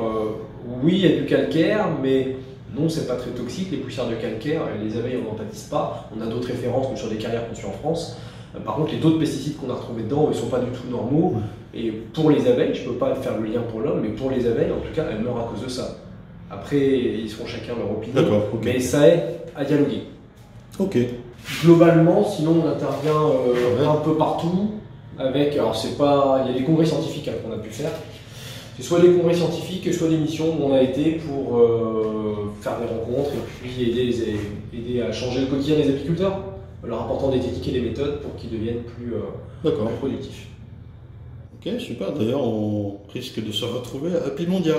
oui il y a du calcaire, mais non c'est pas très toxique, les poussières de calcaire, les abeilles n'en pâtissent pas. On a d'autres références que sur des carrières qu'on suit en France. Par contre, les autres pesticides qu'on a retrouvés dedans, ils ne sont pas du tout normaux. Et pour les abeilles, je ne peux pas faire le lien pour l'homme, mais pour les abeilles, en tout cas, elles meurent à cause de ça. Après, ils seront chacun leur opinion, mais ça aide à dialoguer. Globalement, sinon, on intervient un peu partout. Avec, alors c'est pas, il y a des congrès scientifiques qu'on a pu faire. C'est soit des congrès scientifiques, soit des missions où on a été pour faire des rencontres et puis aider à changer le quotidien des apiculteurs. leur apportant des techniques et des méthodes pour qu'ils deviennent plus productifs. Ok, super. D'ailleurs, on risque de se retrouver à Happy Mondia.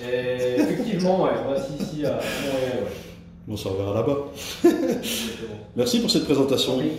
Effectivement, ouais. On va ici à Montréal. Ouais. On s'en verra là-bas. Merci pour cette présentation. Oui.